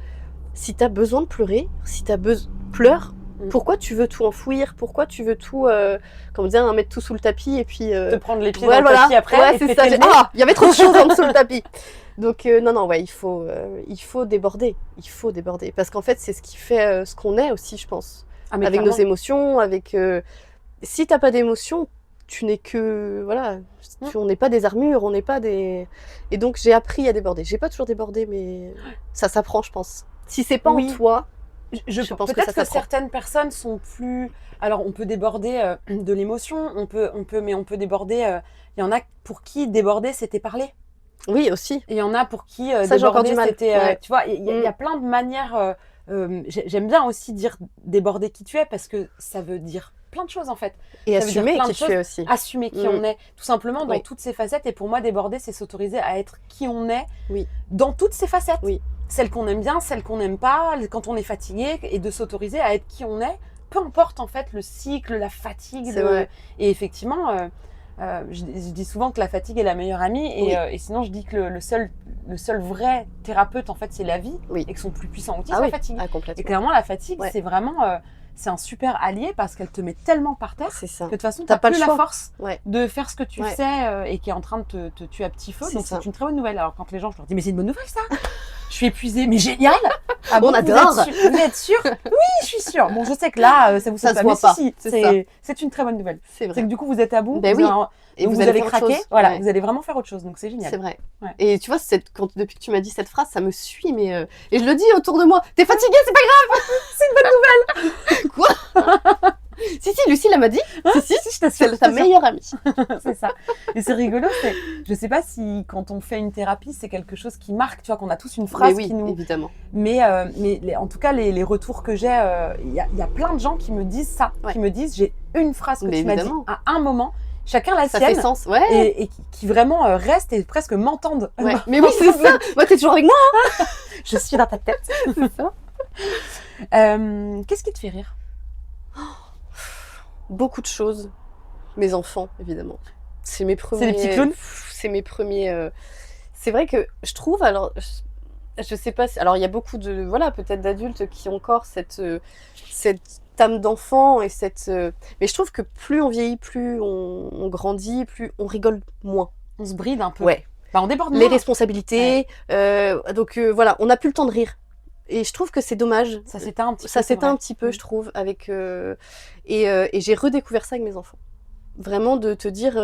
si tu as besoin de pleurer, si tu as besoin, pleure. Pourquoi tu veux tout enfouir? Pourquoi tu veux tout, mettre tout sous le tapis et puis... te prendre les pieds dans le tapis après. Ouais, c'est ça. Il y avait trop de choses en dessous le tapis. Donc, il faut déborder. Il faut déborder. Parce qu'en fait, c'est ce qui fait ce qu'on est aussi, je pense. Avec clairement. Nos émotions, avec... si t'as pas d'émotions, tu n'es que... Voilà, on n'est pas des armures, on n'est pas des... Et donc, j'ai appris à déborder. J'ai pas toujours débordé, mais ça s'apprend, je pense. Si c'est pas en toi... Je pense peut-être que certaines personnes sont plus... Alors, on peut déborder de l'émotion, mais on peut déborder... Il y en a pour qui déborder, c'était parler. Oui, aussi. Et il y en a pour qui déborder, c'était... tu vois, il y a plein de manières... j'aime bien aussi dire déborder qui tu es, parce que ça veut dire plein de choses, en fait. Et assumer qui tu es aussi. Assumer qui on est, tout simplement, dans toutes ses facettes. Et pour moi, déborder, c'est s'autoriser à être qui on est dans toutes ses facettes. Oui. Celles qu'on aime bien, celles qu'on n'aime pas, quand on est fatigué, et de s'autoriser à être qui on est, peu importe en fait le cycle, la fatigue. Et effectivement, je dis souvent que la fatigue est la meilleure amie, et sinon je dis que le seul vrai thérapeute en fait c'est la vie, et que son plus puissant outil c'est la fatigue. Complètement. Et clairement la fatigue c'est vraiment c'est un super allié parce qu'elle te met tellement par terre C'est ça. que de toute façon, tu T'as n'as pas plus le la choix. force Ouais. de faire ce que tu Ouais. sais et qui est en train de te tuer à petit feu. C'est Donc, ça. c'est une très bonne nouvelle. Alors, quand les gens, je leur dis, mais c'est une bonne nouvelle, ça. Je suis épuisée, mais génial. Ah On adore. Vous êtes sûre? Oui, je suis sûre. Bon, je sais que là, ça vous Ça saute se pas, voit mais pas. si, C'est c'est une très bonne nouvelle. C'est C'est vrai. que du coup, vous êtes à bout. Ben vous oui. avez- Et vous vous allez allez faire autre craquer. chose. Voilà, Ouais. vous allez vraiment faire autre chose. Donc, c'est génial. C'est vrai. Ouais. Et tu vois, depuis que tu m'as dit cette phrase, ça me suit, mais et je le dis autour de moi. T'es fatiguée, c'est pas grave. C'est une bonne nouvelle. Quoi? Si, Lucille, elle m'a dit. Si, je t'assure. c'est ta meilleure amie. C'est ça. Et c'est rigolo. Je sais pas si quand on fait une thérapie, c'est quelque chose qui marque. Tu vois, qu'on a tous une phrase Mais oui, qui nous. évidemment. Mais en tout cas, les retours que j'ai, il y a plein de gens qui me disent ça, Ouais. qui me disent j'ai une phrase que Mais tu m'as dit évidemment. à un moment, chacun la Ça sienne, fait sens. Ouais. et qui vraiment restent et presque m'entendent. Ouais. Mais oui, c'est ça. Moi, t'es toujours avec moi. Je suis dans ta tête. C'est ça. Qu'est-ce qui te fait rire? Beaucoup de choses. Mes enfants, évidemment. C'est mes premiers. C'est les petits clowns? C'est mes premiers. C'est vrai que je trouve, alors, je sais pas. Alors, il y a beaucoup de, voilà, peut-être d'adultes qui ont encore cette âme d'enfant et mais je trouve que plus on vieillit, plus on grandit, plus on rigole moins. On se bride un peu. Ouais. Bah, on déborde Les moins. responsabilités. Donc voilà, on n'a plus le temps de rire. Et je trouve que c'est dommage. Ça s'éteint un petit peu. Ça c'est s'éteint vrai. un petit peu, je trouve, avec et j'ai redécouvert ça avec mes enfants. Vraiment de te dire,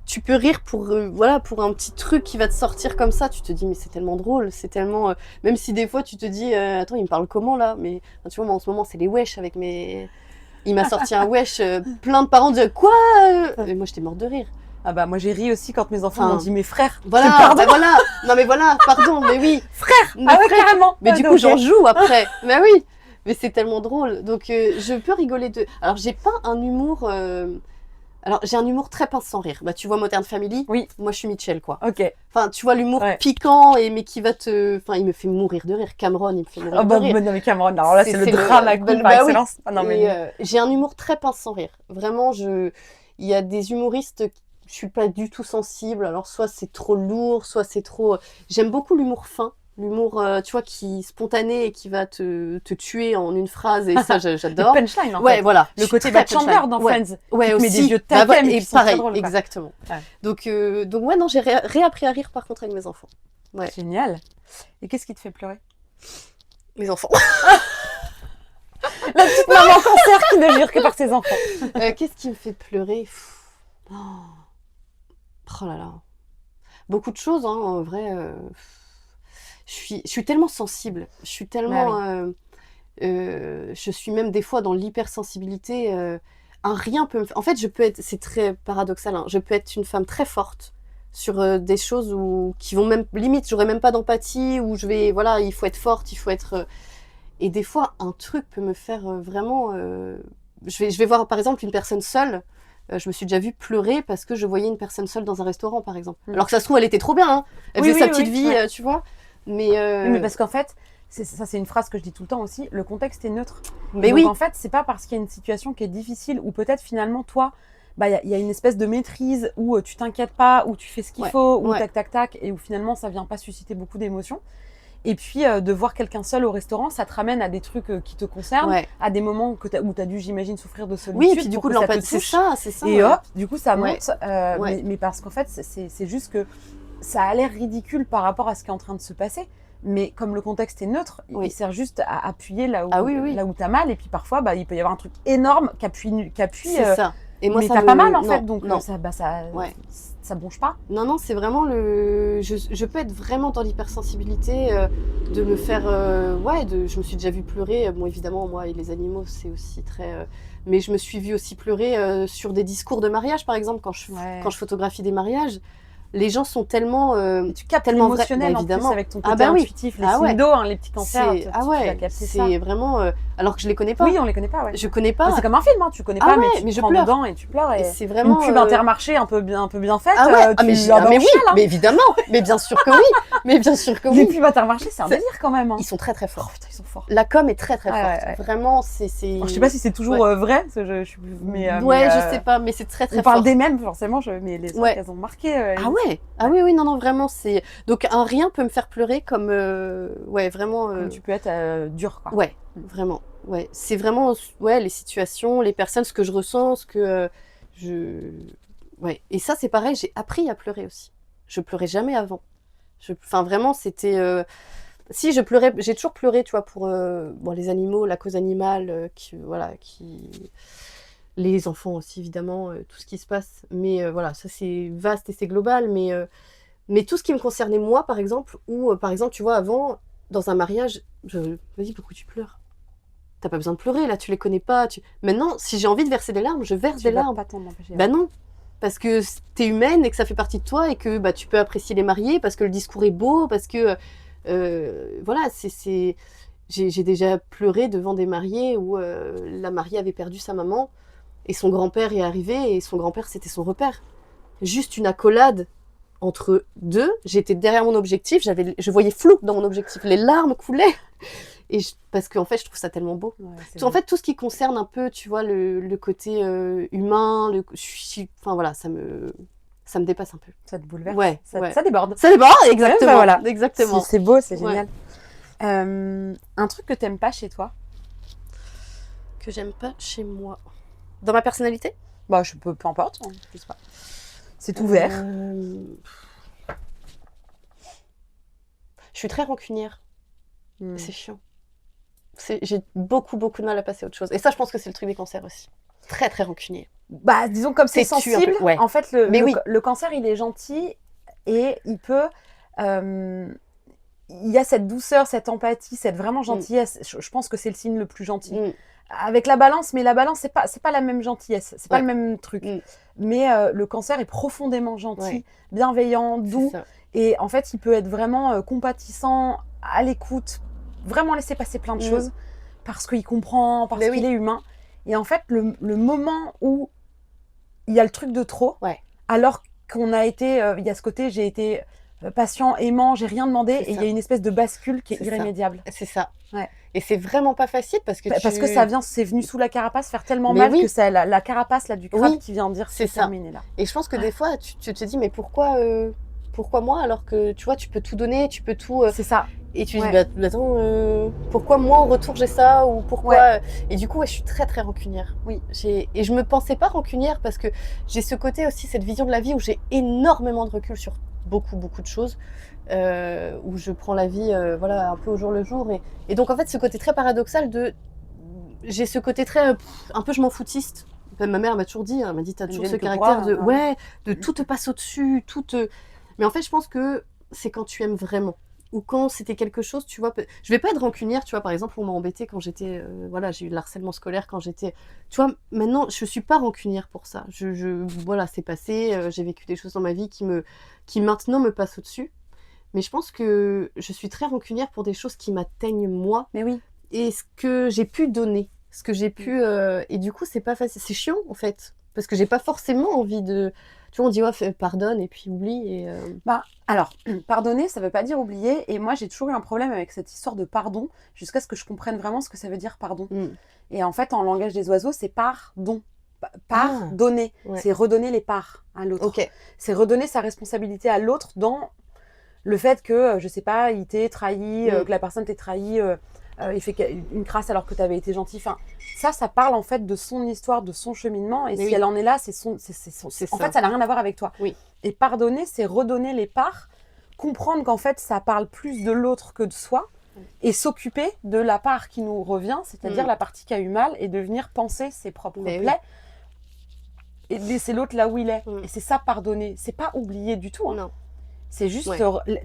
tu peux rire pour voilà, pour un petit truc qui va te sortir comme ça. Tu te dis mais c'est tellement drôle, c'est tellement même si des fois tu te dis attends, il me parle comment là? Mais tu vois, moi en ce moment c'est les wesh avec mes. Il m'a sorti un wesh, plein de parents disaient quoi? Et moi j'étais morte de rire. Ah bah moi j'ai ri aussi quand mes enfants Enfin, m'ont dit mes frères. Voilà, Pardon. bah voilà. Non mais voilà, pardon, mais oui. Frère. Mais Ah ouais, frère. carrément. Mais Ah, du donc, coup, j'en joue après. Mais oui, mais c'est tellement drôle. Donc, je peux rigoler de. Alors, j'ai pas un humour. Alors, j'ai un humour très pince sans rire. Bah, tu vois Modern Family. Oui. Moi, je suis Mitchell, quoi. Ok. Enfin, tu vois l'humour Ouais. piquant mais qui va te. Enfin, il me fait mourir de rire. Cameron, il me fait mourir Oh bah de rire. non mais Cameron, alors là c'est le C'est drame le- à coup bah, par bah oui. excellence. Ah non mais Et, j'ai un humour très pince sans rire. Vraiment, il y a des humoristes. Je suis pas du tout sensible. Alors, soit c'est trop lourd, soit c'est trop. J'aime beaucoup l'humour fin. L'humour, tu vois, qui spontané et qui va te tuer en une phrase. Et ça, j'adore. le punchline en Ouais, fait. voilà. Le Je côté suis très Bad Chandler punchline. dans Ouais. Friends. Ouais, Qui te met aussi. des vieux Bah, taquets, mais et qui sont pareil, très drôles, quoi. exactement. Ouais. Donc ouais, non, j'ai réappris à rire par contre avec mes enfants. Ouais. Génial. Et qu'est-ce qui te fait pleurer? Mes enfants. La petite maman cancer qui ne jure que par ses enfants. Qu'est-ce qui me fait pleurer? Oh là là. Beaucoup de choses, hein, en vrai. Je suis tellement sensible. Je suis tellement. Je suis même des fois dans l'hypersensibilité. Un rien peut me faire. En fait, je peux être. C'est très paradoxal. Hein, je peux être une femme très forte sur des choses qui vont même. Limite, j'aurais même pas d'empathie, où je vais. Voilà, il faut être forte, il faut être. Et des fois, un truc peut me faire vraiment. Je vais voir, par exemple, une personne seule. Je me suis déjà vue pleurer parce que je voyais une personne seule dans un restaurant, par exemple. Alors que ça se trouve, elle était trop bien. Hein. Elle Oui, faisait oui, sa petite oui, vie, ouais. tu vois. Mais, Oui, mais parce qu'en fait, c'est une phrase que je dis tout le temps aussi, le contexte est neutre. mais Donc oui, en fait, c'est pas parce qu'il y a une situation qui est difficile ou peut-être finalement toi, bah il y a une espèce de maîtrise où tu t'inquiètes pas, où tu fais ce qu'il Ouais, faut, où ouais. tac tac tac, et où finalement ça vient pas susciter beaucoup d'émotions. Et puis de voir quelqu'un seul au restaurant, ça te ramène à des trucs qui te concernent, ouais. à des moments où tu as dû, j'imagine, souffrir de solitude. Oui, et puis du pour coup, que ça te l'empathie, c'est touche. ça, c'est ça. Et ouais. hop, du coup ça Ouais. monte. Ouais. Mais parce qu'en fait, c'est juste que ça a l'air ridicule par rapport à ce qui est en train de se passer. Mais comme le contexte est neutre, Oui. il sert juste à appuyer là où, Ah oui, oui. là où t'as mal. Et puis parfois, bah, il peut y avoir un truc énorme qui appuie C'est ça. Et moi, mais ça t'as me- pas mal en non, fait, donc non. ça Ouais. ça bronche pas. Non, c'est vraiment le. Je peux être vraiment dans l'hypersensibilité, de me faire. Ouais, je me suis déjà vue pleurer. Bon, évidemment, moi et les animaux, c'est aussi très. Mais je me suis vue aussi pleurer sur des discours de mariage, par exemple, quand je photographie des mariages. Les gens sont tellement. Tu captes tellement l'émotionnel vrai- en bah, plus avec ton Ah côté bah oui. intuitif, les Ah signes ouais. d'eau, hein, les petits cancers. C'est... tu Ah vas ouais, capter ça. c'est vraiment. Alors que je les connais pas. Oui, on les connaît pas, ouais. Je connais Mais pas. c'est comme un film, hein, tu connais Ah pas, ouais, mais mais tu je prends pleure. dedans et tu pleures. Et Et c'est vraiment. une pub Intermarché un peu bien faite. Ah ouais, tu... mais au oui, ciel, hein. mais évidemment, mais bien sûr que oui, mais bien sûr que Les oui. pubs Intermarché, c'est un C'est- délire quand même. Hein. Ils sont très très Oh forts. putain, ils sont forts. La com est très très Ouais, forte. ouais, ouais. Vraiment, c'est. Alors, je sais pas si c'est toujours vrai, mais ouais, je sais pas, mais c'est très très on parle fort. des mêmes, forcément, mais les autres, Ouais. elles ont marqué. Ah ouais, Ouais. Ah oui, non, vraiment, c'est... Donc, un rien peut me faire pleurer comme... ouais, vraiment... Comme tu peux être dur, quoi. Ouais, vraiment. Ouais, c'est vraiment les situations, les personnes, ce que je ressens, ce que je... Ouais, et ça, c'est pareil, j'ai appris à pleurer aussi. Je pleurais jamais avant. Enfin, vraiment, c'était... Si, je pleurais, j'ai toujours pleuré, tu vois, pour les animaux, la cause animale, les enfants aussi, évidemment, tout ce qui se passe. Mais voilà, ça, c'est vaste et c'est global. Mais tout ce qui me concernait moi, par exemple, ou par exemple, tu vois, avant, dans un mariage, vas-y, pourquoi tu pleures? T'as pas besoin de pleurer, là, tu les connais pas. Maintenant, si j'ai envie de verser des larmes, je verse des larmes. Pas t'en empêcher. Bah non, parce que t'es humaine et que ça fait partie de toi et que tu peux apprécier les mariés, parce que le discours est beau, parce que... voilà, j'ai déjà pleuré devant des mariés où la mariée avait perdu sa maman et son grand-père est arrivé et son grand-père, c'était son repère. Juste une accolade entre deux, j'étais derrière mon objectif, je voyais flou dans mon objectif, les larmes coulaient. Parce qu'en fait, je trouve ça tellement beau. Ouais, en fait, tout ce qui concerne un peu, tu vois, le côté humain, enfin voilà, ça me dépasse un peu. Ça te bouleverse. Ouais, ça déborde. Ça déborde, exactement. Ouais, voilà. Exactement. C'est beau, c'est génial. Un truc que t'aimes pas chez toi? Que j'aime pas chez moi. Dans ma personnalité? Bah, peu importe, je sais pas. C'est ouvert. Je suis très rancunière. C'est chiant. J'ai beaucoup de mal à passer à autre chose. Et ça, je pense que c'est le truc des cancers aussi. Très, très rancunier. Bah, disons, comme c'est sensible, ouais. en fait, le cancer, il est gentil et il peut... il y a cette douceur, cette empathie, cette vraiment gentillesse. Je pense que c'est le signe le plus gentil. Avec la balance, mais la balance, c'est pas la même gentillesse, c'est pas le même truc. Mais le cancer est profondément gentil, bienveillant, doux. Et en fait, il peut être vraiment compatissant, à l'écoute, vraiment laisser passer plein de choses parce qu'il comprend, parce qu'il est humain. Et en fait, le moment où il y a le truc de trop, alors qu'on a été, il y a ce côté, j'ai été patient, aimant, j'ai rien demandé, et il y a une espèce de bascule qui est irrémédiable. C'est ça. Ouais. Et c'est vraiment pas facile parce que parce que c'est venu sous la carapace faire tellement mal que c'est la carapace là, du crabe qui vient dire c'est terminé là. Et je pense que des fois, tu te dis, mais pourquoi moi alors que tu vois, tu peux tout donner, tu peux tout. C'est ça. Et tu dis, bah, attends, pourquoi moi en retour j'ai ça ou pourquoi Et du coup, je suis très très rancunière. Oui. Et je me pensais pas rancunière parce que j'ai ce côté aussi, cette vision de la vie où j'ai énormément de recul sur beaucoup de choses, où je prends la vie un peu au jour le jour. Et donc en fait, ce côté très paradoxal j'ai ce côté très un peu je m'en foutiste. Ma mère m'a toujours dit, elle m'a dit, t'as toujours ce caractère de tout te passe au-dessus, Mais en fait, je pense que c'est quand tu aimes vraiment. Ou quand c'était quelque chose, tu vois, je vais pas être rancunière, tu vois, par exemple, on m'a embêtée quand j'étais, j'ai eu de l'harcèlement scolaire quand j'étais, tu vois, maintenant, je suis pas rancunière pour ça. C'est passé, j'ai vécu des choses dans ma vie qui maintenant me passent au-dessus. Mais je pense que je suis très rancunière pour des choses qui m'atteignent moi. Mais oui. Et ce que j'ai pu donner, ce que j'ai pu, et du coup, c'est pas facile, c'est chiant, en fait, parce que j'ai pas forcément envie de... Tu vois, on dit pardonne et puis oublie. Alors, pardonner, ça veut pas dire oublier. Et moi, j'ai toujours eu un problème avec cette histoire de pardon, jusqu'à ce que je comprenne vraiment ce que ça veut dire pardon. Et en fait, en langage des oiseaux, c'est pardon. Pardonner. C'est redonner les parts à l'autre. Okay. C'est redonner sa responsabilité à l'autre dans le fait que, je sais pas, il t'ait trahi, que la personne t'ait trahi, il fait une crasse alors que tu avais été gentil. Enfin, ça parle en fait de son histoire, de son cheminement. Et si elle en est là, c'est en fait, ça n'a rien à voir avec toi. Oui. Et pardonner, c'est redonner les parts, comprendre qu'en fait, ça parle plus de l'autre que de soi, et s'occuper de la part qui nous revient, c'est-à-dire la partie qui a eu mal, et de venir penser ses propres plaies, et laisser l'autre là où il est. Et c'est ça, pardonner. C'est pas oublier du tout. Hein. Non. C'est juste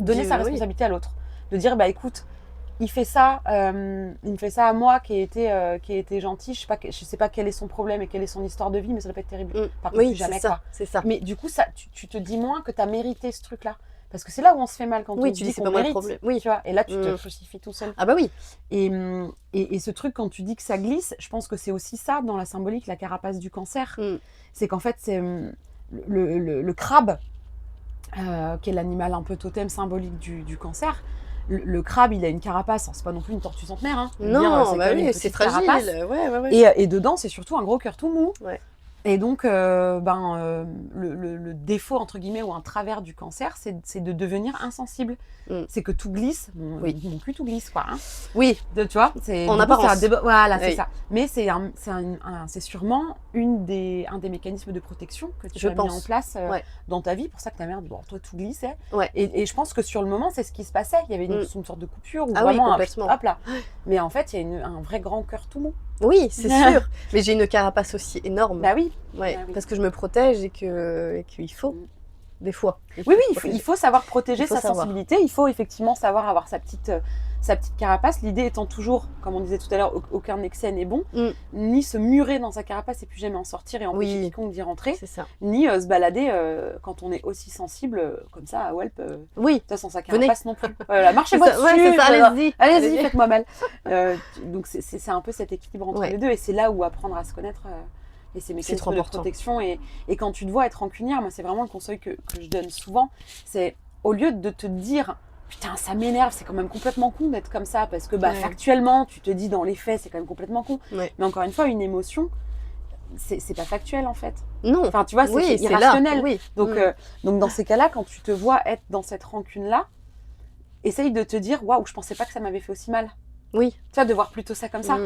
donner sa responsabilité à l'autre. De dire, bah écoute, il me fait ça à moi qui ai été gentil. Je sais pas quel est son problème et quelle est son histoire de vie, mais ça doit pas être terrible. Par contre, jamais quoi. C'est ça. Mais du coup, ça, tu te dis moins que tu as mérité ce truc-là. Parce que c'est là où on se fait mal quand on dit qu'on mérite. Oui, tu vois. Et là, tu te crucifies tout seul. Ah bah oui. Et ce truc, quand tu dis que ça glisse, je pense que c'est aussi ça dans la symbolique, la carapace du cancer. C'est qu'en fait, c'est le crabe, qui est l'animal un peu totem symbolique du cancer. Le crabe, il a une carapace. C'est pas non plus une tortue centenaire. Hein. Non, c'est fragile. Et dedans, c'est surtout un gros cœur tout mou. Et donc, le défaut, entre guillemets, ou un travers du cancer, c'est de devenir insensible. C'est que tout glisse, mon cul tout glisse, quoi. Hein. Oui. Tu vois, en apparence. Voilà, c'est ça. Mais c'est sûrement un des mécanismes de protection que tu as mis en place dans ta vie, pour ça que ta mère dit, bon, toi, tout glissait. Ouais. Et je pense que sur le moment, c'est ce qui se passait. Il y avait une sorte de coupure, ou vraiment complètement. Hop là. Mais en fait, il y a un vrai grand cœur tout mou. Oui, c'est sûr. Mais j'ai une carapace aussi énorme. Bah oui. Ouais, parce que je me protège et qu'il faut, des fois. Il faut savoir protéger sa sensibilité. Il faut effectivement savoir avoir sa petite carapace. L'idée étant toujours, comme on disait tout à l'heure, aucun excès n'est bon. Ni se murer dans sa carapace et plus jamais en sortir et empêcher quiconque d'y rentrer. C'est ça. Ni se balader quand on est aussi sensible comme ça à Welp. Sans sa carapace non plus. Marchez-moi dessus. C'est ça, allez-y, faites-moi mal. Donc c'est un peu cet équilibre entre les deux. Et c'est là où apprendre à se connaître... et ces mécanismes de protection. Et quand tu te vois être rancunière, moi, c'est vraiment le conseil que je donne souvent. C'est au lieu de te dire « Putain, ça m'énerve, c'est quand même complètement con d'être comme ça. » Parce que factuellement, tu te dis dans les faits, c'est quand même complètement con. Ouais. Mais encore une fois, une émotion, c'est pas factuel en fait. Non. Enfin, tu vois, c'est irrationnel. Oui. Donc dans ces cas-là, quand tu te vois être dans cette rancune-là, essaye de te dire « Waouh, je pensais pas que ça m'avait fait aussi mal. » Oui. Tu vois, de voir plutôt ça comme ça.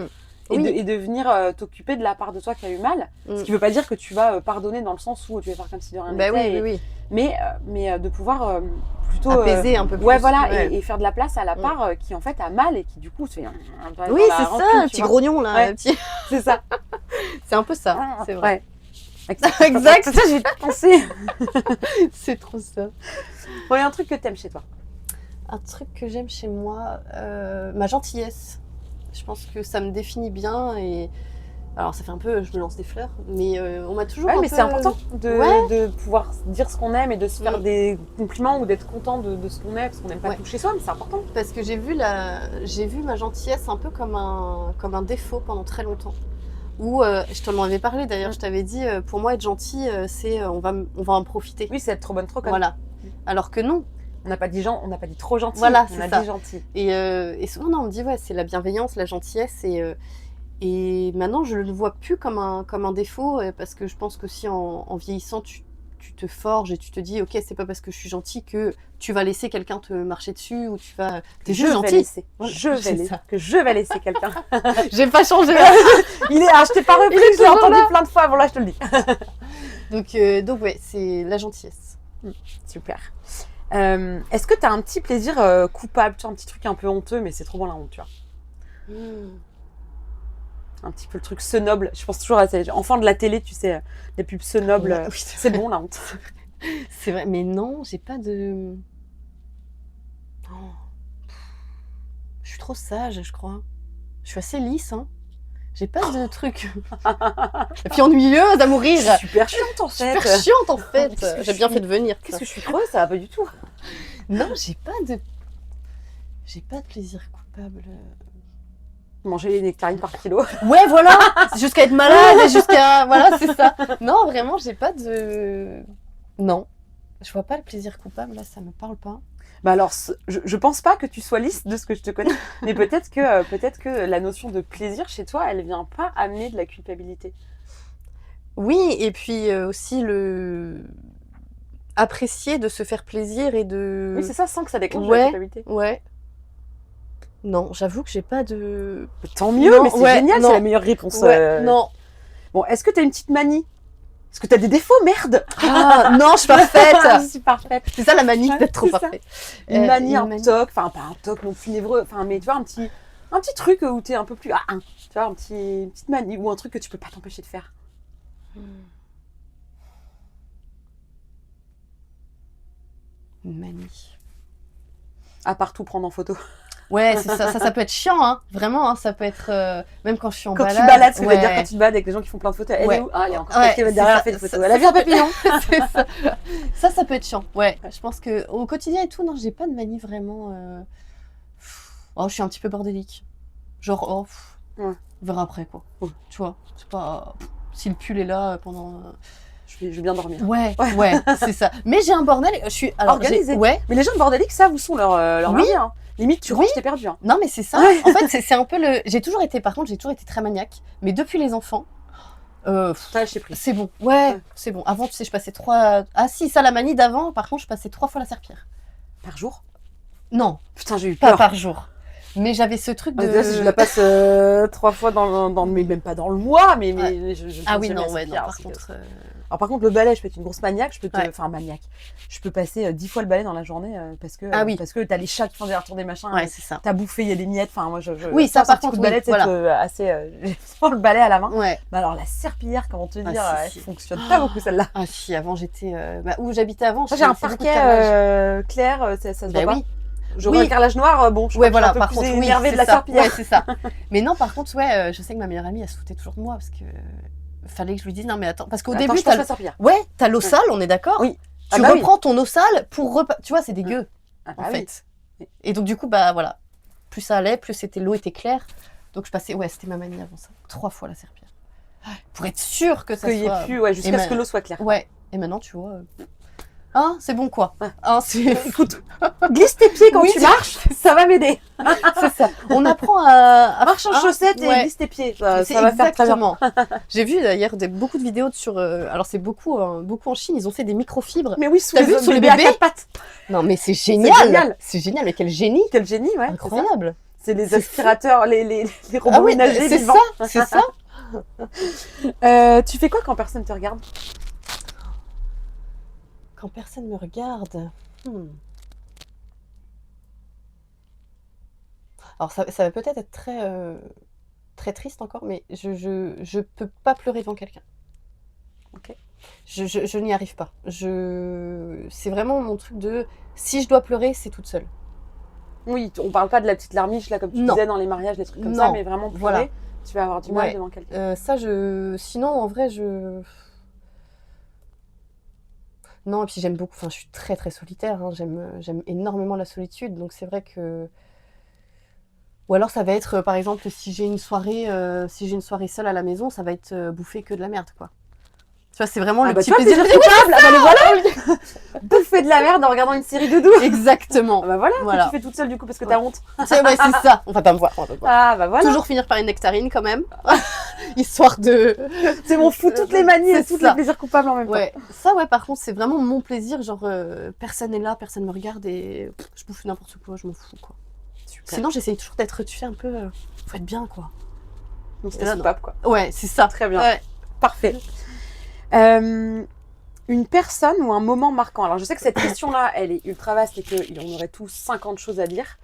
Et de venir t'occuper de la part de toi qui a eu mal. Ce qui ne veut pas dire que tu vas pardonner dans le sens où tu vas faire comme si de rien n'était. Mais de pouvoir plutôt... apaiser un peu plus. Et faire de la place à la part qui en fait a mal et qui du coup se fait un peu... Oui, c'est ça, un petit grognon là. C'est ça. C'est un peu ça, c'est vrai. Exact. Ça, j'ai pas pensé. C'est trop ça. Bon, il y a un truc que t'aimes chez toi. Un truc que j'aime chez moi, ma gentillesse. Je pense que ça me définit bien et alors ça fait un peu je me lance des fleurs mais on m'a toujours mais c'est important de pouvoir dire ce qu'on aime et de se faire des compliments ou d'être content de ce qu'on aime parce qu'on n'aime pas tout chez soi, mais c'est important parce que j'ai vu ma gentillesse un peu comme un défaut pendant très longtemps où je t'en avais parlé d'ailleurs, je t'avais dit pour moi être gentil c'est on va en profiter. Oui, c'est être trop bonne trop conne. Voilà. Alors que non. On n'a pas dit trop gentil, voilà, on a dit gentil. Et souvent, on me dit, c'est la bienveillance, la gentillesse. Et maintenant, je ne le vois plus comme un défaut, parce que je pense qu'aussi en vieillissant, tu te forges et tu te dis, ok, c'est pas parce que je suis gentil que tu vas laisser quelqu'un te marcher dessus ou tu vas... T'es juste gentil. Je vais laisser quelqu'un. J'ai pas changé. Je t'ai pas repris, je l'ai entendu plein de fois, bon là, je te le dis. Donc ouais, c'est la gentillesse. Super. Est-ce que tu as un petit plaisir coupable, tu vois, un petit truc un peu honteux, mais c'est trop bon la honte, tu vois. Un petit peu le truc snoble. Je pense toujours à ça. Enfant de la télé, tu sais, les pubs snobles, c'est bon la honte. C'est vrai, mais non, j'ai pas de... Oh. Je suis trop sage, je crois. Je suis assez lisse, hein. J'ai pas de truc. Et puis ennuyeuse à mourir. Super chiante en fait. Super chiante en fait. J'ai bien fait de venir. Qu'est-ce que je suis creuse, ça va pas du tout. Non, j'ai pas de plaisir coupable. Manger les nectarines par kilo. Ouais, voilà. Jusqu'à être malade et jusqu'à... Voilà, c'est ça. Non, vraiment, j'ai pas de... Non. Je vois pas le plaisir coupable, là, ça me parle pas. Bah alors, je pense pas que tu sois lisse de ce que je te connais, mais peut-être que la notion de plaisir chez toi, elle vient pas amener de la culpabilité. Oui, et puis aussi apprécier de se faire plaisir et de... Oui, c'est ça, sans que ça déclenche de la culpabilité. Ouais. Non, j'avoue que j'ai pas de... Tant mieux, mais c'est génial, c'est la meilleure réponse. Non. Bon, est-ce que t'as une petite manie ? Est-ce que t'as des défauts, merde ? Ah, non, je suis parfaite. Je suis parfaite. C'est ça la manie, d'être trop parfaite. Une manie, un toc, enfin pas un toc non plus névreux, enfin mais tu vois un petit truc où t'es un peu plus tu vois une petite manie ou un truc que tu peux pas t'empêcher de faire. Une manie. À part tout prendre en photo. Ouais, c'est ça. Ça peut être chiant, hein. Vraiment, hein, ça peut être... même quand je suis en balade. Quand tu balades, ce que veut dire quand tu te balades avec des gens qui font plein de photos. Elle est où ? Ah, elle est encore 4 km derrière, elle fait des photos. Elle a vu un papillon. C'est ça peut être chiant. Ouais, je pense qu'au quotidien et tout, non, j'ai pas de manie vraiment... Oh, je suis un petit peu bordélique. Genre, on verra après, quoi. Tu vois, c'est pas... Si le pull est là pendant... Je vais bien dormir. Ouais, c'est ça. Mais j'ai un bordel, je suis... Alors, organisée. Ouais. Mais les gens bordéliques, ça, vous sont leur manie, hein. Limite, tu ranges, t'es perdu. Hein. Non, mais c'est ça. En fait, c'est un peu le... J'ai toujours été très maniaque. Mais depuis les enfants, Ça, je sais plus. C'est bon, ouais, c'est bon. Avant, tu sais, je passais 3... Ah si, ça, la manie d'avant, par contre, je passais 3 fois la serpillière. Par jour? Non. Putain, j'ai eu Pas peur. par jour. Mais j'avais ce truc de... Si je la passe 3 fois mais même pas dans le mois, mais Ah oui, non, par contre... Alors par contre, le balai, je peux être une grosse maniaque, enfin maniaque. Je peux passer 10 fois le balai dans la journée parce que t'as les chats qui font des retours des machins. Ouais, c'est ça. T'as bouffé, il y a des miettes. Enfin, moi, oui, ça par contre, le balai, c'est assez. J'ai le balai à la main. Ouais. Mais alors la serpillière, comment te dire, si. elle fonctionne pas beaucoup celle-là. Ah si, avant j'étais où j'habitais avant. J'ai un parquet clair, ça se voit pas. Oui. J'aurais un carrelage noir, bon, je suis voilà, un peu par plus contre, énervée de la serpillière. Ouais, c'est ça. Mais non, par contre, je sais que ma meilleure amie, elle se foutait toujours de moi parce que fallait que je lui dise non mais attends, parce qu'au début t'as la serpillière. Ouais, t'as l'eau sale, on est d'accord. Oui. Tu reprends ton eau sale pour tu vois, c'est dégueu en fait. Oui. Et donc du coup voilà, plus ça allait, plus l'eau était claire. Donc je passais, c'était ma manie avant ça, 3 fois la serpillière. Pour être sûre que ça soit... Qu'il y ait plus, jusqu'à ce que l'eau soit claire. Ouais, et maintenant tu vois... c'est bon quoi. Écoute, glisse tes pieds quand tu marches, ça va m'aider. C'est ça. On apprend à marcher en chaussettes et glisse tes pieds. Ça va faire très bien. J'ai vu d'ailleurs beaucoup de vidéos sur... alors c'est beaucoup en Chine, ils ont fait des microfibres. Mais oui, sur les bébés à 4 pattes. Non mais c'est génial. C'est génial, mais quel génie. Quel génie, ouais. Incroyable. C'est les aspirateurs, les robots ménagers vivants. C'est ça. Tu fais quoi quand personne te regarde? Quand personne me regarde. Alors ça va peut-être être très, très triste encore, mais je peux pas pleurer devant quelqu'un. Ok. Je n'y arrive pas. C'est vraiment mon truc de... Si je dois pleurer, c'est toute seule. Oui, on parle pas de la petite larmiche, là, comme tu disais dans les mariages, des trucs comme ça, mais vraiment pleurer, tu vas avoir du mal devant quelqu'un. Sinon, en vrai, Non, et puis j'aime beaucoup, je suis très très solitaire, hein, j'aime énormément la solitude, donc c'est vrai que... Ou alors ça va être, par exemple, si j'ai une soirée seule à la maison, ça va être bouffer que de la merde, quoi. Tu vois, c'est vraiment le petit plaisir coupable. Le voilà. Bouffer de la merde en regardant une série de doux. Exactement. Voilà. Tu fais toute seule du coup parce que t'as honte. C'est ça. On va pas me voir. Voilà. Toujours finir par une nectarine quand même. Histoire de... C'est mon fou, toutes les manies et tous les plaisirs coupables en même temps. Ça, par contre, c'est vraiment mon plaisir. Genre, personne n'est là, personne me regarde et je bouffe n'importe quoi, je m'en fous, quoi. Super. Sinon, j'essaye toujours d'être, tu sais, un peu... faut être bien, quoi. Donc c'est soupape, quoi. Ouais, c'est ça. Très bien. Parfait. Une personne ou un moment marquant. Alors je sais que cette question-là, elle est ultra vaste et qu'on aurait tous 50 choses à dire.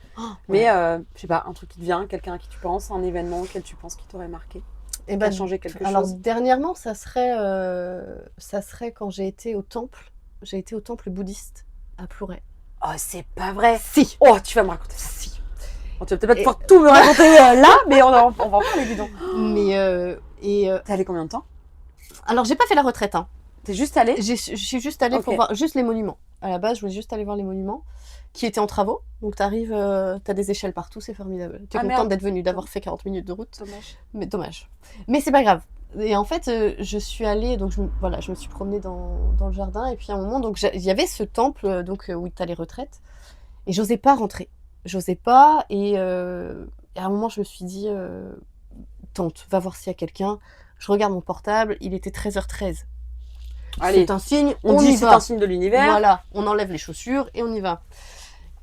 Mais je sais pas, un truc qui te vient, quelqu'un à qui tu penses, un événement auquel tu penses qui t'aurait marqué, qui a changé quelque chose. Alors dernièrement, ça serait quand j'ai été au temple. J'ai été au temple bouddhiste à Plouray. Oh, c'est pas vrai. Si. Oh, tu vas me raconter ça. Si. Bon, tu vas peut-être pas pouvoir tout me raconter là, mais on va en parler, dis donc. Mais t'es allée combien de temps? Alors j'ai pas fait la retraite, hein. T'es juste allée? Je suis juste allée pour voir juste les monuments. À la base, je voulais juste aller voir les monuments qui étaient en travaux. Donc t'arrives, t'as des échelles partout, c'est formidable. T'es contente d'être venue, d'avoir fait 40 minutes de route. Dommage. Mais dommage. Mais c'est pas grave. Et en fait, je suis allée, donc je me suis promenée dans le jardin. Et puis à un moment, donc il y avait ce temple où t'as les retraites. Et j'osais pas rentrer. J'osais pas. Et à un moment, je me suis dit, tente, va voir s'il y a quelqu'un. Je regarde mon portable, il était 13h13. Allez, c'est un signe, on dit c'est un signe de l'univers. Voilà, on enlève les chaussures et on y va.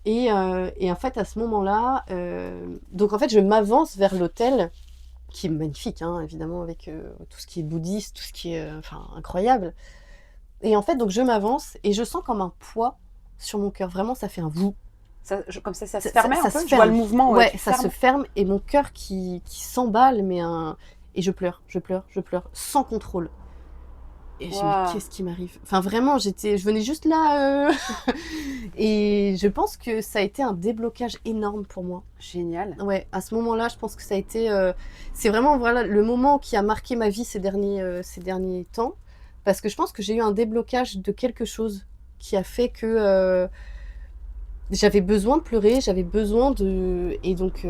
Et en fait, à ce moment-là, donc en fait, je m'avance vers l'hôtel, qui est magnifique, hein, évidemment, avec tout ce qui est bouddhiste, tout ce qui est incroyable. Et en fait, donc je m'avance et je sens comme un poids sur mon cœur. Vraiment, ça fait un vous. Comme ça se fermait un peu. Se Je vois le mouvement. Ouais, ça se ferme et mon cœur qui s'emballe, et je pleure, sans contrôle. Et je me dis, qu'est-ce qui m'arrive? Enfin, vraiment, je venais juste là. Et je pense que ça a été un déblocage énorme pour moi. Génial. Ouais, à ce moment-là, je pense que ça a été... c'est vraiment le moment qui a marqué ma vie ces derniers temps. Parce que je pense que j'ai eu un déblocage de quelque chose qui a fait que j'avais besoin de pleurer, j'avais besoin de... Et donc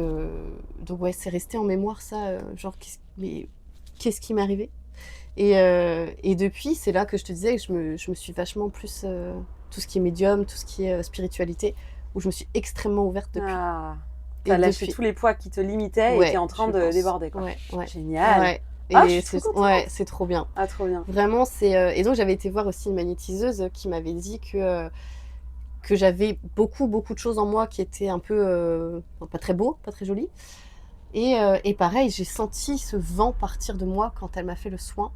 ouais, c'est resté en mémoire ça, genre, qu'est-ce qui m'est arrivé? Et depuis, c'est là que je te disais que je me suis vachement plus tout ce qui est médium, tout ce qui est spiritualité, où je me suis extrêmement ouverte depuis. T'as lâché tous les poids qui te limitaient et t'es en train de déborder, quoi. Ouais. Génial. Ouais. je suis trop contente. Ouais, c'est trop bien. Ah, trop bien. Vraiment, et donc j'avais été voir aussi une magnétiseuse qui m'avait dit que j'avais beaucoup de choses en moi qui étaient un peu pas très beaux, pas très jolis. Et pareil, j'ai senti ce vent partir de moi quand elle m'a fait le soin.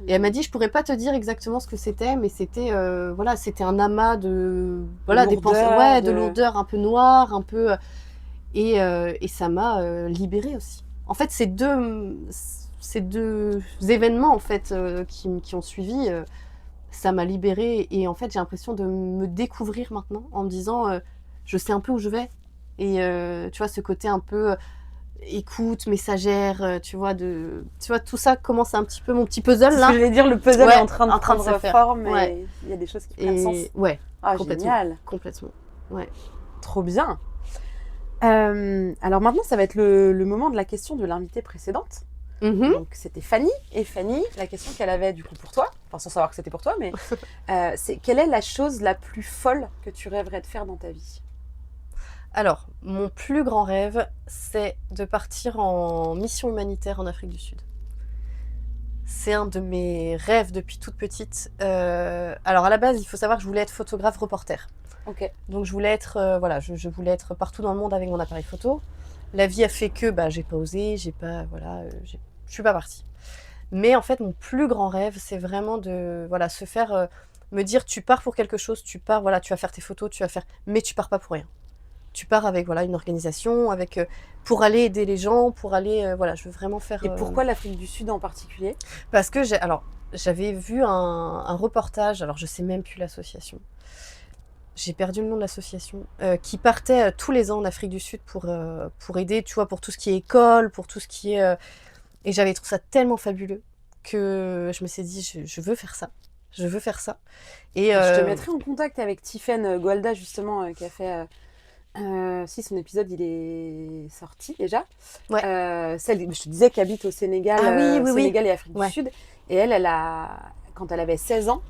Et elle m'a dit, je pourrais pas te dire exactement ce que c'était, mais c'était c'était un amas de des pensées, de lourdeur un peu noire, un peu et ça m'a libérée aussi. En fait, ces deux événements en fait qui ont suivi, ça m'a libérée et en fait, j'ai l'impression de me découvrir maintenant en me disant je sais un peu où je vais et tu vois ce côté un peu écoute, messagère, tu vois, tout ça commence un petit peu, mon petit puzzle là. C'est ce que j'allais dire, le puzzle est en train de prendre se faire. forme et il y a des choses qui prennent sens. Ouais, ah, complètement. Génial. Complètement, ouais. Trop bien. Alors maintenant, ça va être le moment de la question de l'invitée précédente. Donc c'était Fanny. Et Fanny, la question qu'elle avait du coup pour toi, enfin sans savoir que c'était pour toi, mais c'est quelle est la chose la plus folle que tu rêverais de faire dans ta vie ? Alors, mon plus grand rêve, c'est de partir en mission humanitaire en Afrique du Sud. C'est un de mes rêves depuis toute petite. Alors à la base, il faut savoir que je voulais être photographe reporter. Ok. Donc je voulais être, je voulais être partout dans le monde avec mon appareil photo. La vie a fait que j'ai pas osé, je suis pas partie. Mais en fait, mon plus grand rêve, c'est vraiment de se faire, me dire tu pars pour quelque chose, tu pars, tu vas faire tes photos, mais tu pars pas pour rien. Tu pars avec une organisation, pour aller aider les gens, pour aller, je veux vraiment faire... Et pourquoi l'Afrique du Sud en particulier ? Parce que j'avais vu un reportage, alors je sais même plus l'association, j'ai perdu le nom de l'association, qui partait tous les ans en Afrique du Sud pour aider, tu vois, pour tout ce qui est école, pour tout ce qui est... Et j'avais trouvé ça tellement fabuleux que je me suis dit, je veux faire ça. Je veux faire ça. Et je te mettrai en contact avec Tiffaine Golda, justement, qui a fait... si son épisode il est sorti déjà, ouais. Celle, je te disais qu'elle habite au Sénégal, Sénégal et Afrique du Sud, et elle quand elle avait 16 ans,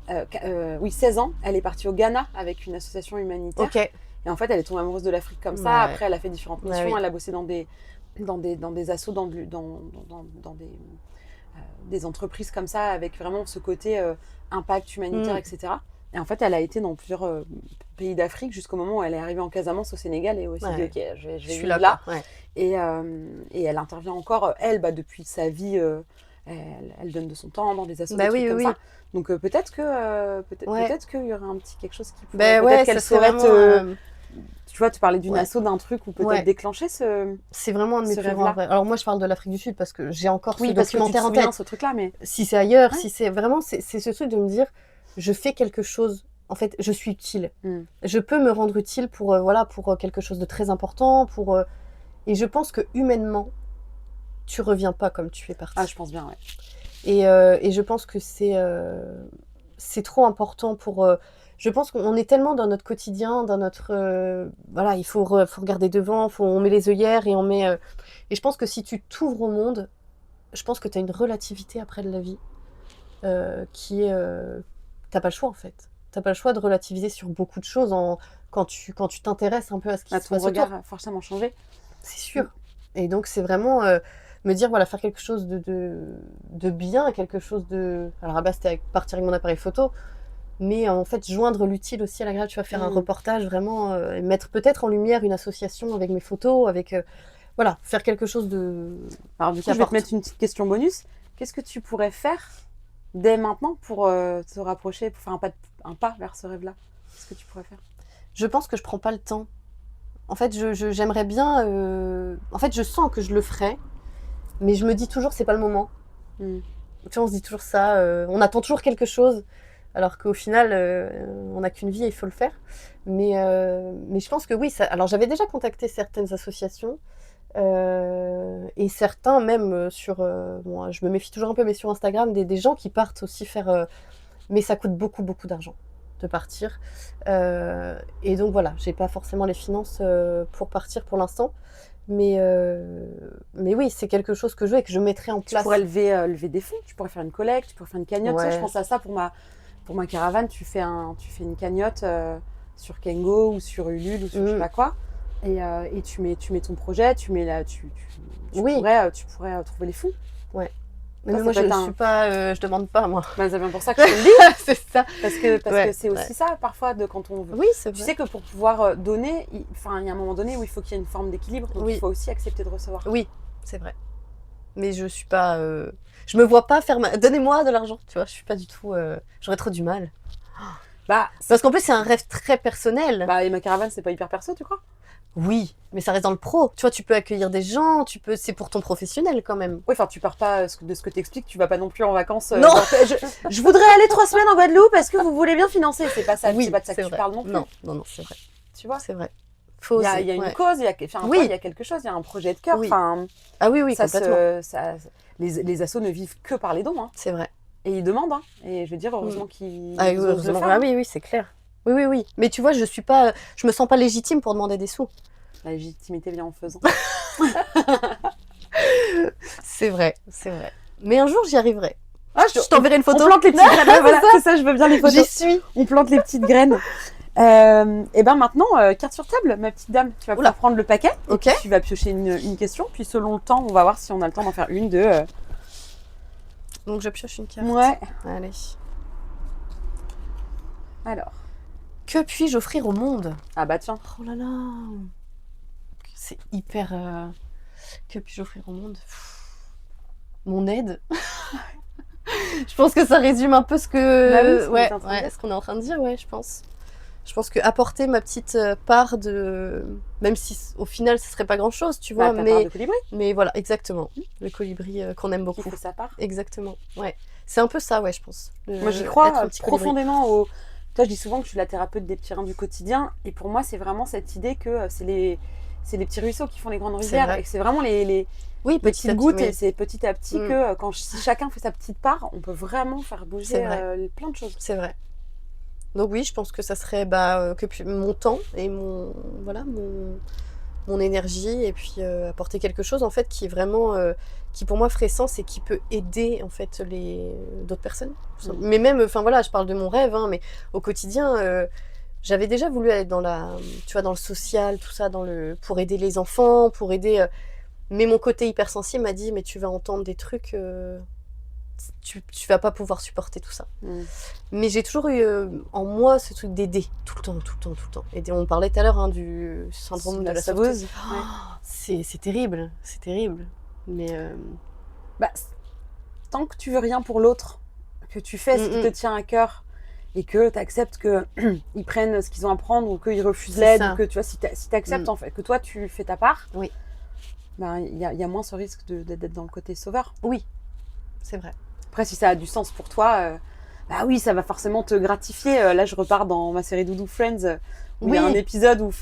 16 ans, elle est partie au Ghana avec une association humanitaire. Okay. Et en fait, elle est tombée amoureuse de l'Afrique comme ça. Après, elle a fait différentes missions. Elle a bossé dans des assos, dans des entreprises comme ça, avec vraiment ce côté impact humanitaire, etc. Et en fait, elle a été dans plusieurs pays d'Afrique jusqu'au moment où elle est arrivée en Casamance au Sénégal et où elle s'est dit ok, je vais vivre là. Et elle intervient encore, depuis sa vie, elle donne de son temps dans des associations comme ça. Donc peut-être qu'il y aurait un petit quelque chose qui pourrait, peut-être qu'elle saurait tu vois, tu parlais d'une asso, d'un truc ou peut-être déclencher ce... C'est vraiment un de mes plus grands rêves. Alors moi, je parle de l'Afrique du Sud parce que j'ai encore ce parce documentaire que tu te souviens ce truc-là, mais... Si c'est ailleurs, si c'est vraiment... C'est ce truc de me dire, je fais quelque chose, en fait, je suis utile. Je peux me rendre utile pour quelque chose de très important, et je pense que humainement, tu reviens pas comme tu es parti. Ah, je pense bien, ouais. Et je pense que c'est trop important pour... je pense qu'on est tellement dans notre quotidien, dans notre... il faut regarder devant, on met les œillères et on met... et je pense que si tu t'ouvres au monde, je pense que tu as une relativité après de la vie qui est... t'as pas le choix, en fait. T'as pas le choix de relativiser sur beaucoup de choses quand tu t'intéresses un peu à ce qui se passe autour. Ton regard a forcément changé. C'est sûr. Et donc, c'est vraiment... me dire, faire quelque chose de bien, quelque chose de... Alors, à base, c'était partir avec mon appareil photo, mais en fait, joindre l'utile aussi à l'agréable. Tu vas faire un reportage, vraiment, et mettre peut-être en lumière une association avec mes photos, avec... faire quelque chose de... Alors, du coup, je vais te mettre une petite question bonus. Qu'est-ce que tu pourrais faire dès maintenant pour te rapprocher, pour faire un pas vers ce rêve-là ? Qu'est-ce que tu pourrais faire ? Je pense que je prends pas le temps. En fait, j'aimerais bien... En fait, je sens que je le ferai, mais je me dis toujours, c'est pas le moment. Tu vois, on se dit toujours ça. On attend toujours quelque chose, alors qu'au final, on n'a qu'une vie et il faut le faire. Mais je pense que oui. Alors, j'avais déjà contacté certaines associations, et certains même sur... je me méfie toujours un peu, mais sur Instagram, des gens qui partent aussi faire... mais ça coûte beaucoup, beaucoup d'argent de partir. Et donc voilà, j'ai pas forcément les finances pour partir pour l'instant. Mais oui, c'est quelque chose que je veux et que je mettrai en place. Tu pourrais lever des fonds, tu pourrais faire une collecte, tu pourrais faire une cagnotte. Ouais. Ça, je pense à ça pour ma caravane. Tu fais une cagnotte sur Kengo ou sur Ulule ou sur je sais pas quoi. Et tu mets ton projet, tu pourrais trouver les fonds. Ouais. Mais moi, je ne suis pas, je demande pas, moi. Bah, c'est bien pour ça que je te le dis. C'est ça. Parce que c'est aussi ça, parfois, quand on veut. Oui, c'est vrai. Tu sais que pour pouvoir donner, il y a un moment donné où il faut qu'il y ait une forme d'équilibre. Donc, il faut aussi accepter de recevoir. Oui, c'est vrai. Mais je suis pas... Je me vois pas faire... Donnez-moi de l'argent, tu vois. Je suis pas du tout... J'aurais trop du mal. Parce qu'en plus, c'est un rêve très personnel. Et ma caravane, c'est pas hyper perso, tu crois? Oui, mais ça reste dans le pro. Tu vois, tu peux accueillir des gens, c'est pour ton professionnel quand même. Oui, enfin, tu pars pas de ce que t'expliques, tu vas pas non plus en vacances. Non. Je voudrais aller 3 semaines en Guadeloupe, est-ce que vous voulez bien financer? C'est pas ça, c'est pas de ça que tu parles non plus. Non, c'est vrai. Tu vois? C'est vrai. Il y a une cause, il y a quelque chose, il y a un projet de cœur. Oui. Enfin, oui, complètement. Les assos ne vivent que par les dons. Hein. C'est vrai. Et ils demandent. Hein. Et je veux dire, heureusement qu'ils osent le faire. Ah oui, c'est clair. Oui. Mais tu vois, je me sens pas légitime pour demander des sous. La légitimité vient en faisant. C'est vrai. Mais un jour, j'y arriverai. Je t'enverrai une photo. On plante les petites graines. Voilà, c'est ça, je veux bien les photos. J'y suis. On plante les petites graines. Et ben maintenant, carte sur table, ma petite dame. Tu vas pouvoir prendre le paquet. Ok. Et puis tu vas piocher une question. Puis selon le temps, on va voir si on a le temps d'en faire une, deux. Donc je pioche une carte. Ouais. Allez. Alors. Que puis-je offrir au monde? Ah bah tiens. Oh là là. C'est hyper... Que puis-je offrir au monde? Mon aide. Je pense que ça résume un peu ce que... ce qu'on est en train de dire, je pense. Je pense que apporter ma petite part de... Même si au final, ce serait pas grand-chose, tu vois. Ta part de colibri. Mais voilà, exactement. Le colibri qu'on aime beaucoup. Qui fait sa part. Exactement, ouais. C'est un peu ça, je pense. Moi, j'y crois profondément au... Toi, je dis souvent que je suis la thérapeute des petits reins du quotidien. Et pour moi, c'est vraiment cette idée que c'est les petits ruisseaux qui font les grandes rivières. Et que c'est vraiment les petites gouttes. Et c'est petit à petit que si chacun fait sa petite part, on peut vraiment faire bouger plein de choses. C'est vrai. Donc oui, je pense que ça serait mon temps et mon énergie. Et puis apporter quelque chose, en fait, qui est vraiment... qui pour moi ferait sens et qui peut aider en fait d'autres personnes. Mais même, je parle de mon rêve, hein, mais au quotidien, j'avais déjà voulu aller dans dans le social, tout ça, pour aider les enfants, pour aider. Mais mon côté hypersensible m'a dit, mais tu vas entendre des trucs, tu vas pas pouvoir supporter tout ça. Mais j'ai toujours eu en moi ce truc d'aider tout le temps. Et on parlait tout à l'heure du syndrome de la sauveuse. C'est terrible. Mais tant que tu veux rien pour l'autre, que tu fais ce qui te tient à cœur et que tu acceptes qu'ils prennent ce qu'ils ont à prendre ou qu'ils refusent l'aide, ou que tu vois, si tu acceptes en fait que toi tu fais ta part, il y a moins ce risque d'être dans le côté sauveur. Oui, c'est vrai. Après, si ça a du sens pour toi, oui, ça va forcément te gratifier. Là, je repars dans ma série Doudou Friends où il y a un épisode où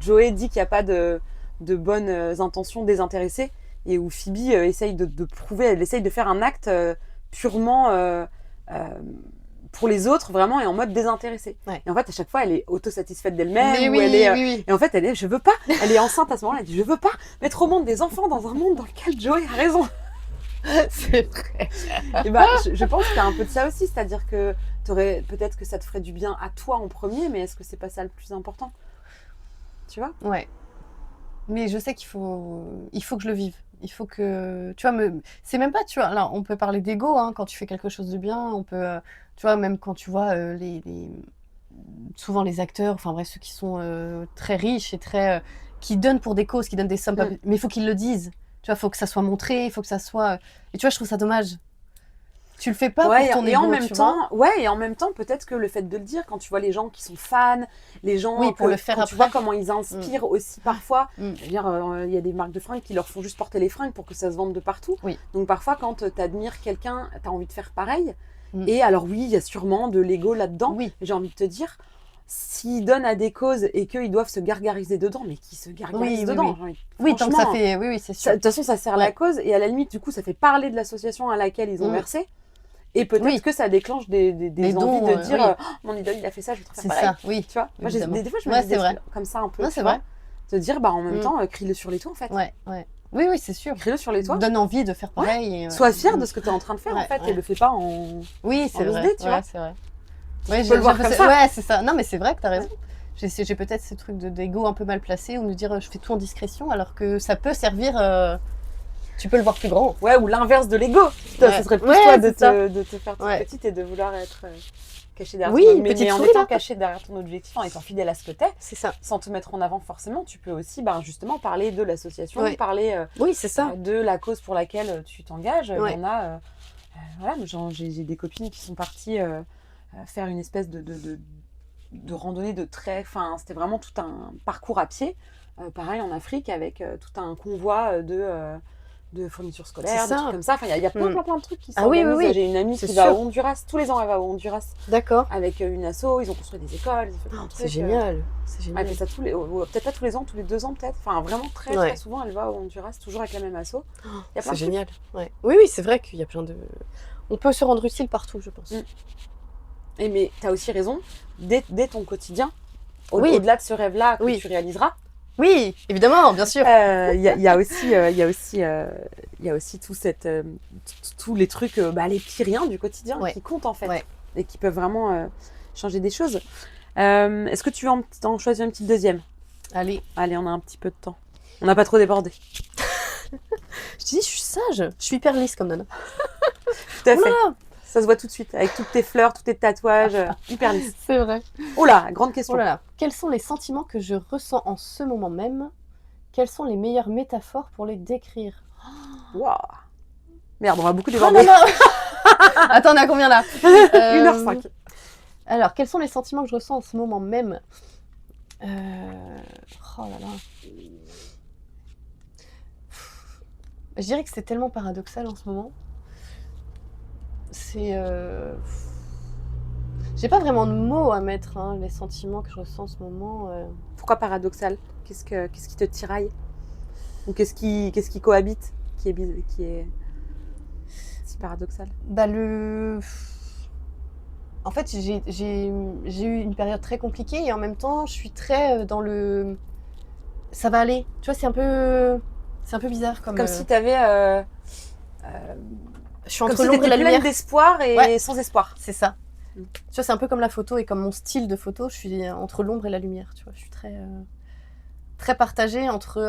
Joey dit qu'il n'y a pas de bonnes intentions désintéressées. Et où Phoebe essaye de prouver, elle essaye de faire un acte purement pour les autres, vraiment, et en mode désintéressé. Et en fait, à chaque fois, elle est autosatisfaite d'elle-même. Et en fait, je veux pas, elle est enceinte à ce moment-là, elle dit, je veux pas mettre au monde des enfants dans un monde dans lequel Joey a raison. C'est vrai. Et je pense qu'il y a un peu de ça aussi, c'est-à-dire que peut-être que ça te ferait du bien à toi en premier, mais est-ce que c'est pas ça le plus important? Tu vois? Ouais. Mais je sais qu'il faut que je le vive. Il faut que, tu vois, c'est même pas, tu vois, là, on peut parler d'ego, hein, quand tu fais quelque chose de bien, on peut, tu vois, même quand tu vois souvent les acteurs, enfin bref, ceux qui sont très riches et qui donnent pour des causes, qui donnent des sommes, mais il faut qu'ils le disent, tu vois, il faut que ça soit montré, il faut que ça soit, et tu vois, je trouve ça dommage. Tu le fais pas pour ton ego, et en même temps, peut-être que le fait de le dire, quand tu vois les gens qui sont fans, les gens, pour le faire quand après. tu vois comment ils inspirent aussi parfois. Je veux dire, il y a des marques de fringues qui leur font juste porter les fringues pour que ça se vende de partout. Donc parfois, quand tu admires quelqu'un, tu as envie de faire pareil. Et alors oui, il y a sûrement de l'ego là-dedans. J'ai envie de te dire, s'ils donnent à des causes et qu'ils doivent se gargariser dedans, mais qui se gargarisent dedans. Tant que ça fait, c'est sûr. De toute façon, ça sert la cause et à la limite, du coup, ça fait parler de l'association à laquelle ils ont versé. Et peut-être que ça déclenche des envies de dire mon idole, il a fait ça, je vais faire pareil. C'est ça, tu vois. Moi, des fois, je me dis des trucs comme ça un peu. C'est vrai. De dire, en même temps, crie-le sur les toits, en fait. Oui, c'est sûr. Crie-le sur les toits. Donne envie de faire pareil. Sois fier de ce que tu es en train de faire, en fait, et le fais pas en. Oui, c'est vrai. Tu vois. C'est vrai. Je peux le voir comme ça. Ouais, c'est ça. Non, mais c'est vrai que tu as raison. J'ai peut-être ce truc d'ego un peu mal placé, ou de dire je fais tout en discrétion, alors que ça peut servir. Tu peux le voir plus grand. Ouais, ou l'inverse de l'ego. ce serait plus toi de te faire toute petite et de vouloir être cachée derrière ton objectif. Mais en étant cachée derrière ton objectif, en étant fidèle à ce que t'es, c'est ça. Sans te mettre en avant forcément, tu peux aussi justement parler de l'association, parler c'est ça. De la cause pour laquelle tu t'engages. Il y en a, j'ai des copines qui sont parties faire une espèce de randonnée de trait. Enfin, c'était vraiment tout un parcours à pied. Pareil en Afrique avec tout un convoi de fournitures scolaires, des trucs comme ça. Enfin, il y a plein de trucs qui s'organisent. Oui. J'ai une amie qui va au Honduras. Tous les ans, elle va au Honduras. D'accord. Avec une asso. Ils ont construit des écoles. Ils ont fait plein de trucs. C'est génial. C'est génial. Elle fait ça peut-être pas tous les ans, tous les 2 ans peut-être. Enfin, vraiment très souvent, elle va au Honduras, toujours avec la même asso. C'est génial. Ouais. Oui, c'est vrai qu'il y a plein de... On peut se rendre utile partout, je pense. Mais tu as aussi raison, dès ton quotidien, au-delà de ce rêve-là que tu réaliseras. Oui, évidemment, bien sûr. Il y a aussi tous les trucs, les petits riens du quotidien qui comptent en fait et qui peuvent vraiment changer des choses. Est-ce que tu veux en choisir une petite deuxième ? Allez, on a un petit peu de temps. On n'a pas trop débordé. Je te dis, je suis sage. Je suis hyper lisse comme Nana. Tout à fait. Ça se voit tout de suite, avec toutes tes fleurs, tous tes tatouages, hyper lisse. C'est vrai. Oh là, grande question. Oh là là. Quels sont les sentiments que je ressens en ce moment même ? Quelles sont les meilleures métaphores pour les décrire ? Waouh. Merde, on va beaucoup déborder. Attends, on a combien là 1h05. Alors, quels sont les sentiments que je ressens en ce moment même ? Oh là là. Je dirais que c'est tellement paradoxal en ce moment. C'est... J'ai pas vraiment de mots à mettre, les sentiments que je ressens en ce moment. Pourquoi paradoxal ? Qu'est-ce qui te tiraille ? Ou qu'est-ce qui cohabite, qui est si paradoxal ? En fait, j'ai eu une période très compliquée et en même temps, je suis très dans le... Ça va aller. Tu vois, c'est un peu bizarre comme si t'avais... je suis entre l'ombre et la lumière. Pleine d'espoir et sans espoir. C'est ça. Tu vois, c'est un peu comme la photo et comme mon style de photo. Je suis entre l'ombre et la lumière. Tu vois, je suis très partagée entre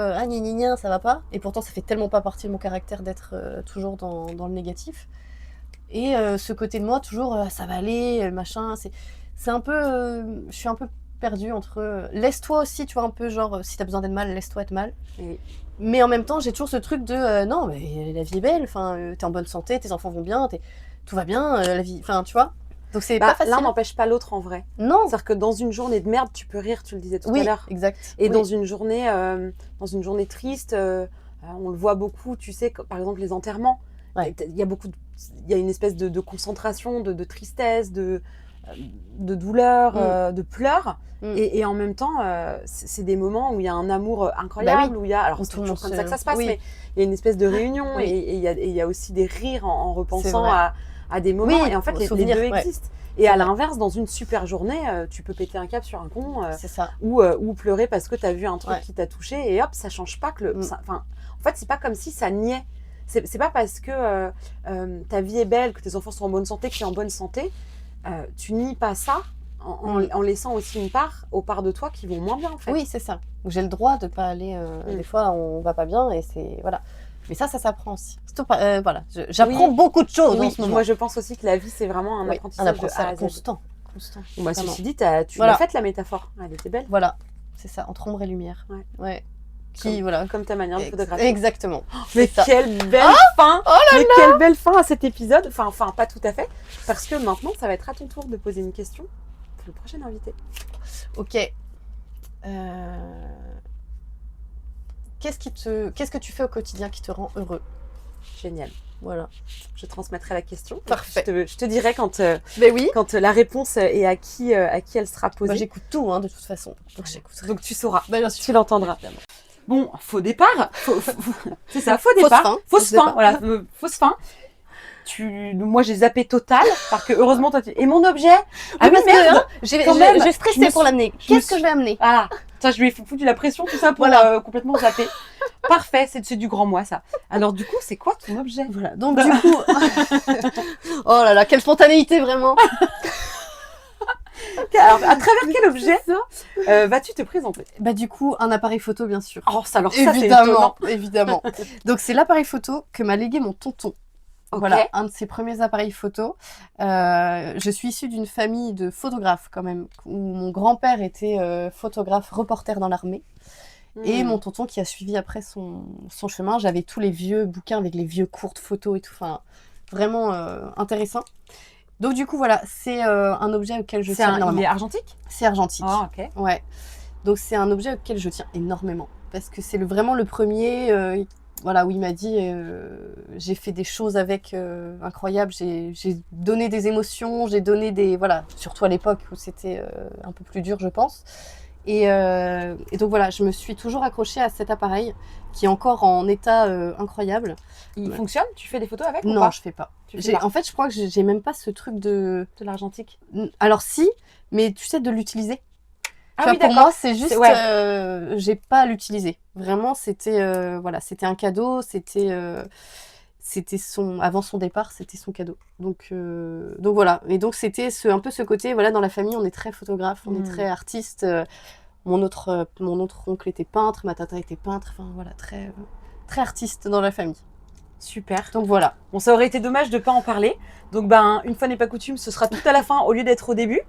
ça va pas. Et pourtant, ça fait tellement pas partie de mon caractère d'être toujours dans le négatif. Et ce côté de moi, toujours ça va aller, machin. C'est un peu. Je suis un peu perdue entre. Laisse-toi aussi, tu vois, un peu genre, si t'as besoin d'être mal, laisse-toi être mal. Oui. Mais en même temps, j'ai toujours ce truc de non, mais la vie est belle, t'es en bonne santé, tes enfants vont bien, tout va bien, la vie. Enfin, tu vois. Donc c'est pas facile. L'un n'empêche pas l'autre en vrai. Non. C'est-à-dire que dans une journée de merde, tu peux rire, tu le disais tout à l'heure. Oui, exact. Et dans une journée triste, on le voit beaucoup, tu sais, par exemple les enterrements. Il y a une espèce de concentration, de tristesse, de douleur, de pleurs. Et en même temps, c'est des moments où il y a un amour incroyable, où il y a... Alors, c'est toujours comme ça que ça se passe, mais il y a une espèce de réunion et il y a aussi des rires en repensant à des moments. Et en fait, les deux existent. Et à l'inverse, dans une super journée, tu peux péter un câble sur un con ou pleurer parce que tu as vu un truc qui t'a touché et hop, ça change pas que en fait, c'est pas comme si ça niait. C'est pas parce que ta vie est belle, que tes enfants sont en bonne santé, que tu es en bonne santé, tu nies pas ça en laissant aussi une part aux parts de toi qui vont moins bien en fait. Oui, c'est ça. J'ai le droit de pas aller. Des fois, on va pas bien et c'est voilà. Mais ça s'apprend aussi. Voilà, j'apprends beaucoup de choses en ce moment. Moi, je pense aussi que la vie, c'est vraiment un apprentissage de A à Z. Constant. Bah, ceci dit, tu l'as faite la métaphore. Elle était belle. Voilà, c'est ça, entre ombre et lumière. Ouais. Comme ta manière de photographier. Exactement. Mais quelle belle fin! Quelle belle fin à cet épisode. Enfin, pas tout à fait. Parce que maintenant, ça va être à ton tour de poser une question pour le prochain invité. Ok. Qu'est-ce que tu fais au quotidien qui te rend heureux? Génial. Voilà. Je transmettrai la question. Parfait. Je te dirai quand la réponse est à qui elle sera posée. Bah, j'écoute tout, de toute façon. Donc tu sauras. Bah, bien sûr. Tu l'entendras. Évidemment. Bon, faux départ. C'est ça, faux départ. Fausse fin. Voilà, fausse fin. Moi, j'ai zappé total, parce que heureusement, toi, et mon objet. Ah oui, merde. J'ai stressé pour l'amener. Qu'est-ce que je vais amener? Ah, ça, je lui ai foutu la pression, tout ça, pour complètement zapper. Parfait, c'est du grand moi, ça. Alors, du coup, c'est quoi ton objet? Voilà. Donc, du coup. Oh là là, quelle spontanéité, vraiment. Alors, à travers quel objet vas-tu te présenter? Bah, du coup, un appareil photo, bien sûr. Oh, ça, alors ça, c'est étonnant. Évidemment. Donc, c'est l'appareil photo que m'a légué mon tonton. Ok. Voilà, un de ses premiers appareils photo. Je suis issue d'une famille de photographes quand même, où mon grand-père était photographe, reporter dans l'armée. Et mon tonton qui a suivi après son chemin. J'avais tous les vieux bouquins avec les vieux courtes photos et tout. Enfin, vraiment intéressant. Donc du coup, voilà, c'est un objet auquel je tiens énormément. Il est argentique? C'est argentique. Ah, ok. Ouais. Donc c'est un objet auquel je tiens énormément. Parce que c'est vraiment le premier où il m'a dit j'ai fait des choses avec incroyables, j'ai donné des émotions, j'ai donné des... Voilà, surtout à l'époque où c'était un peu plus dur, je pense. Et donc voilà, je me suis toujours accrochée à cet appareil qui est encore en état incroyable. Il fonctionne? Tu fais des photos avec ou Non, pas? je fais pas. Tu fais pas. En fait, je crois que j'ai même pas ce truc de l'argentique. Alors si, mais tu sais, de l'utiliser. Ah tu oui, vois, pour moi, c'est juste, j'ai pas à l'utiliser. Vraiment, c'était un cadeau, c'était avant son départ, c'était son cadeau. Donc voilà. Et donc c'était un peu ce côté, voilà, dans la famille, on est très photographe, on est très artiste. Mon autre oncle était peintre, ma tata était peintre. Enfin voilà, très très artiste dans la famille. Super. Donc voilà. Bon, ça aurait été dommage de ne pas en parler. Donc, une fois n'est pas coutume, ce sera tout à la fin au lieu d'être au début.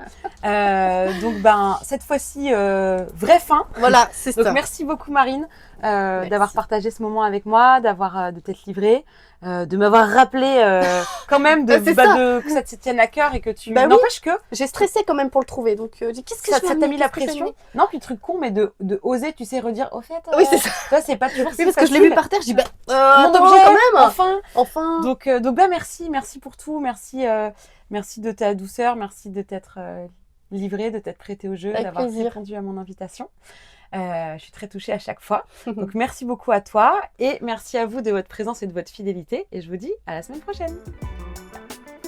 Donc, cette fois-ci, vraie fin. Voilà, c'est ça. Donc, merci beaucoup, Marine, d'avoir partagé ce moment avec moi, de t'être livrée, de m'avoir rappelé quand même que ça te tienne à cœur et que tu... N'empêche que... J'ai stressé quand même pour le trouver. Donc, qu'est-ce que ça t'a mis la pression? Non, puis truc con, mais de oser, tu sais, redire, au fait... oui, c'est ça. Toi, c'est pas toujours oui, parce que je l'ai vu par terre, je dis, mon objet, quand même. Enfin. Donc merci pour tout, merci de ta douceur, merci de t'être livrée, de t'être prêtée au jeu, d'avoir répondu à mon invitation. Je suis très touchée à chaque fois. Donc merci beaucoup à toi et merci à vous de votre présence et de votre fidélité. Et je vous dis à la semaine prochaine.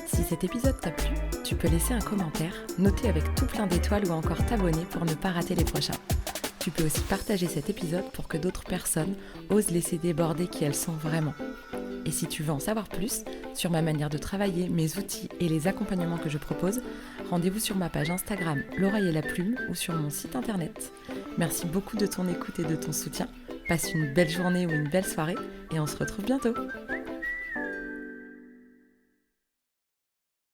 Si cet épisode t'a plu, tu peux laisser un commentaire, noter avec tout plein d'étoiles ou encore t'abonner pour ne pas rater les prochains. Tu peux aussi partager cet épisode pour que d'autres personnes osent laisser déborder qui elles sont vraiment. Et si tu veux en savoir plus sur ma manière de travailler, mes outils et les accompagnements que je propose, rendez-vous sur ma page Instagram L'Oreille et la Plume ou sur mon site internet. Merci beaucoup de ton écoute et de ton soutien. Passe une belle journée ou une belle soirée et on se retrouve bientôt.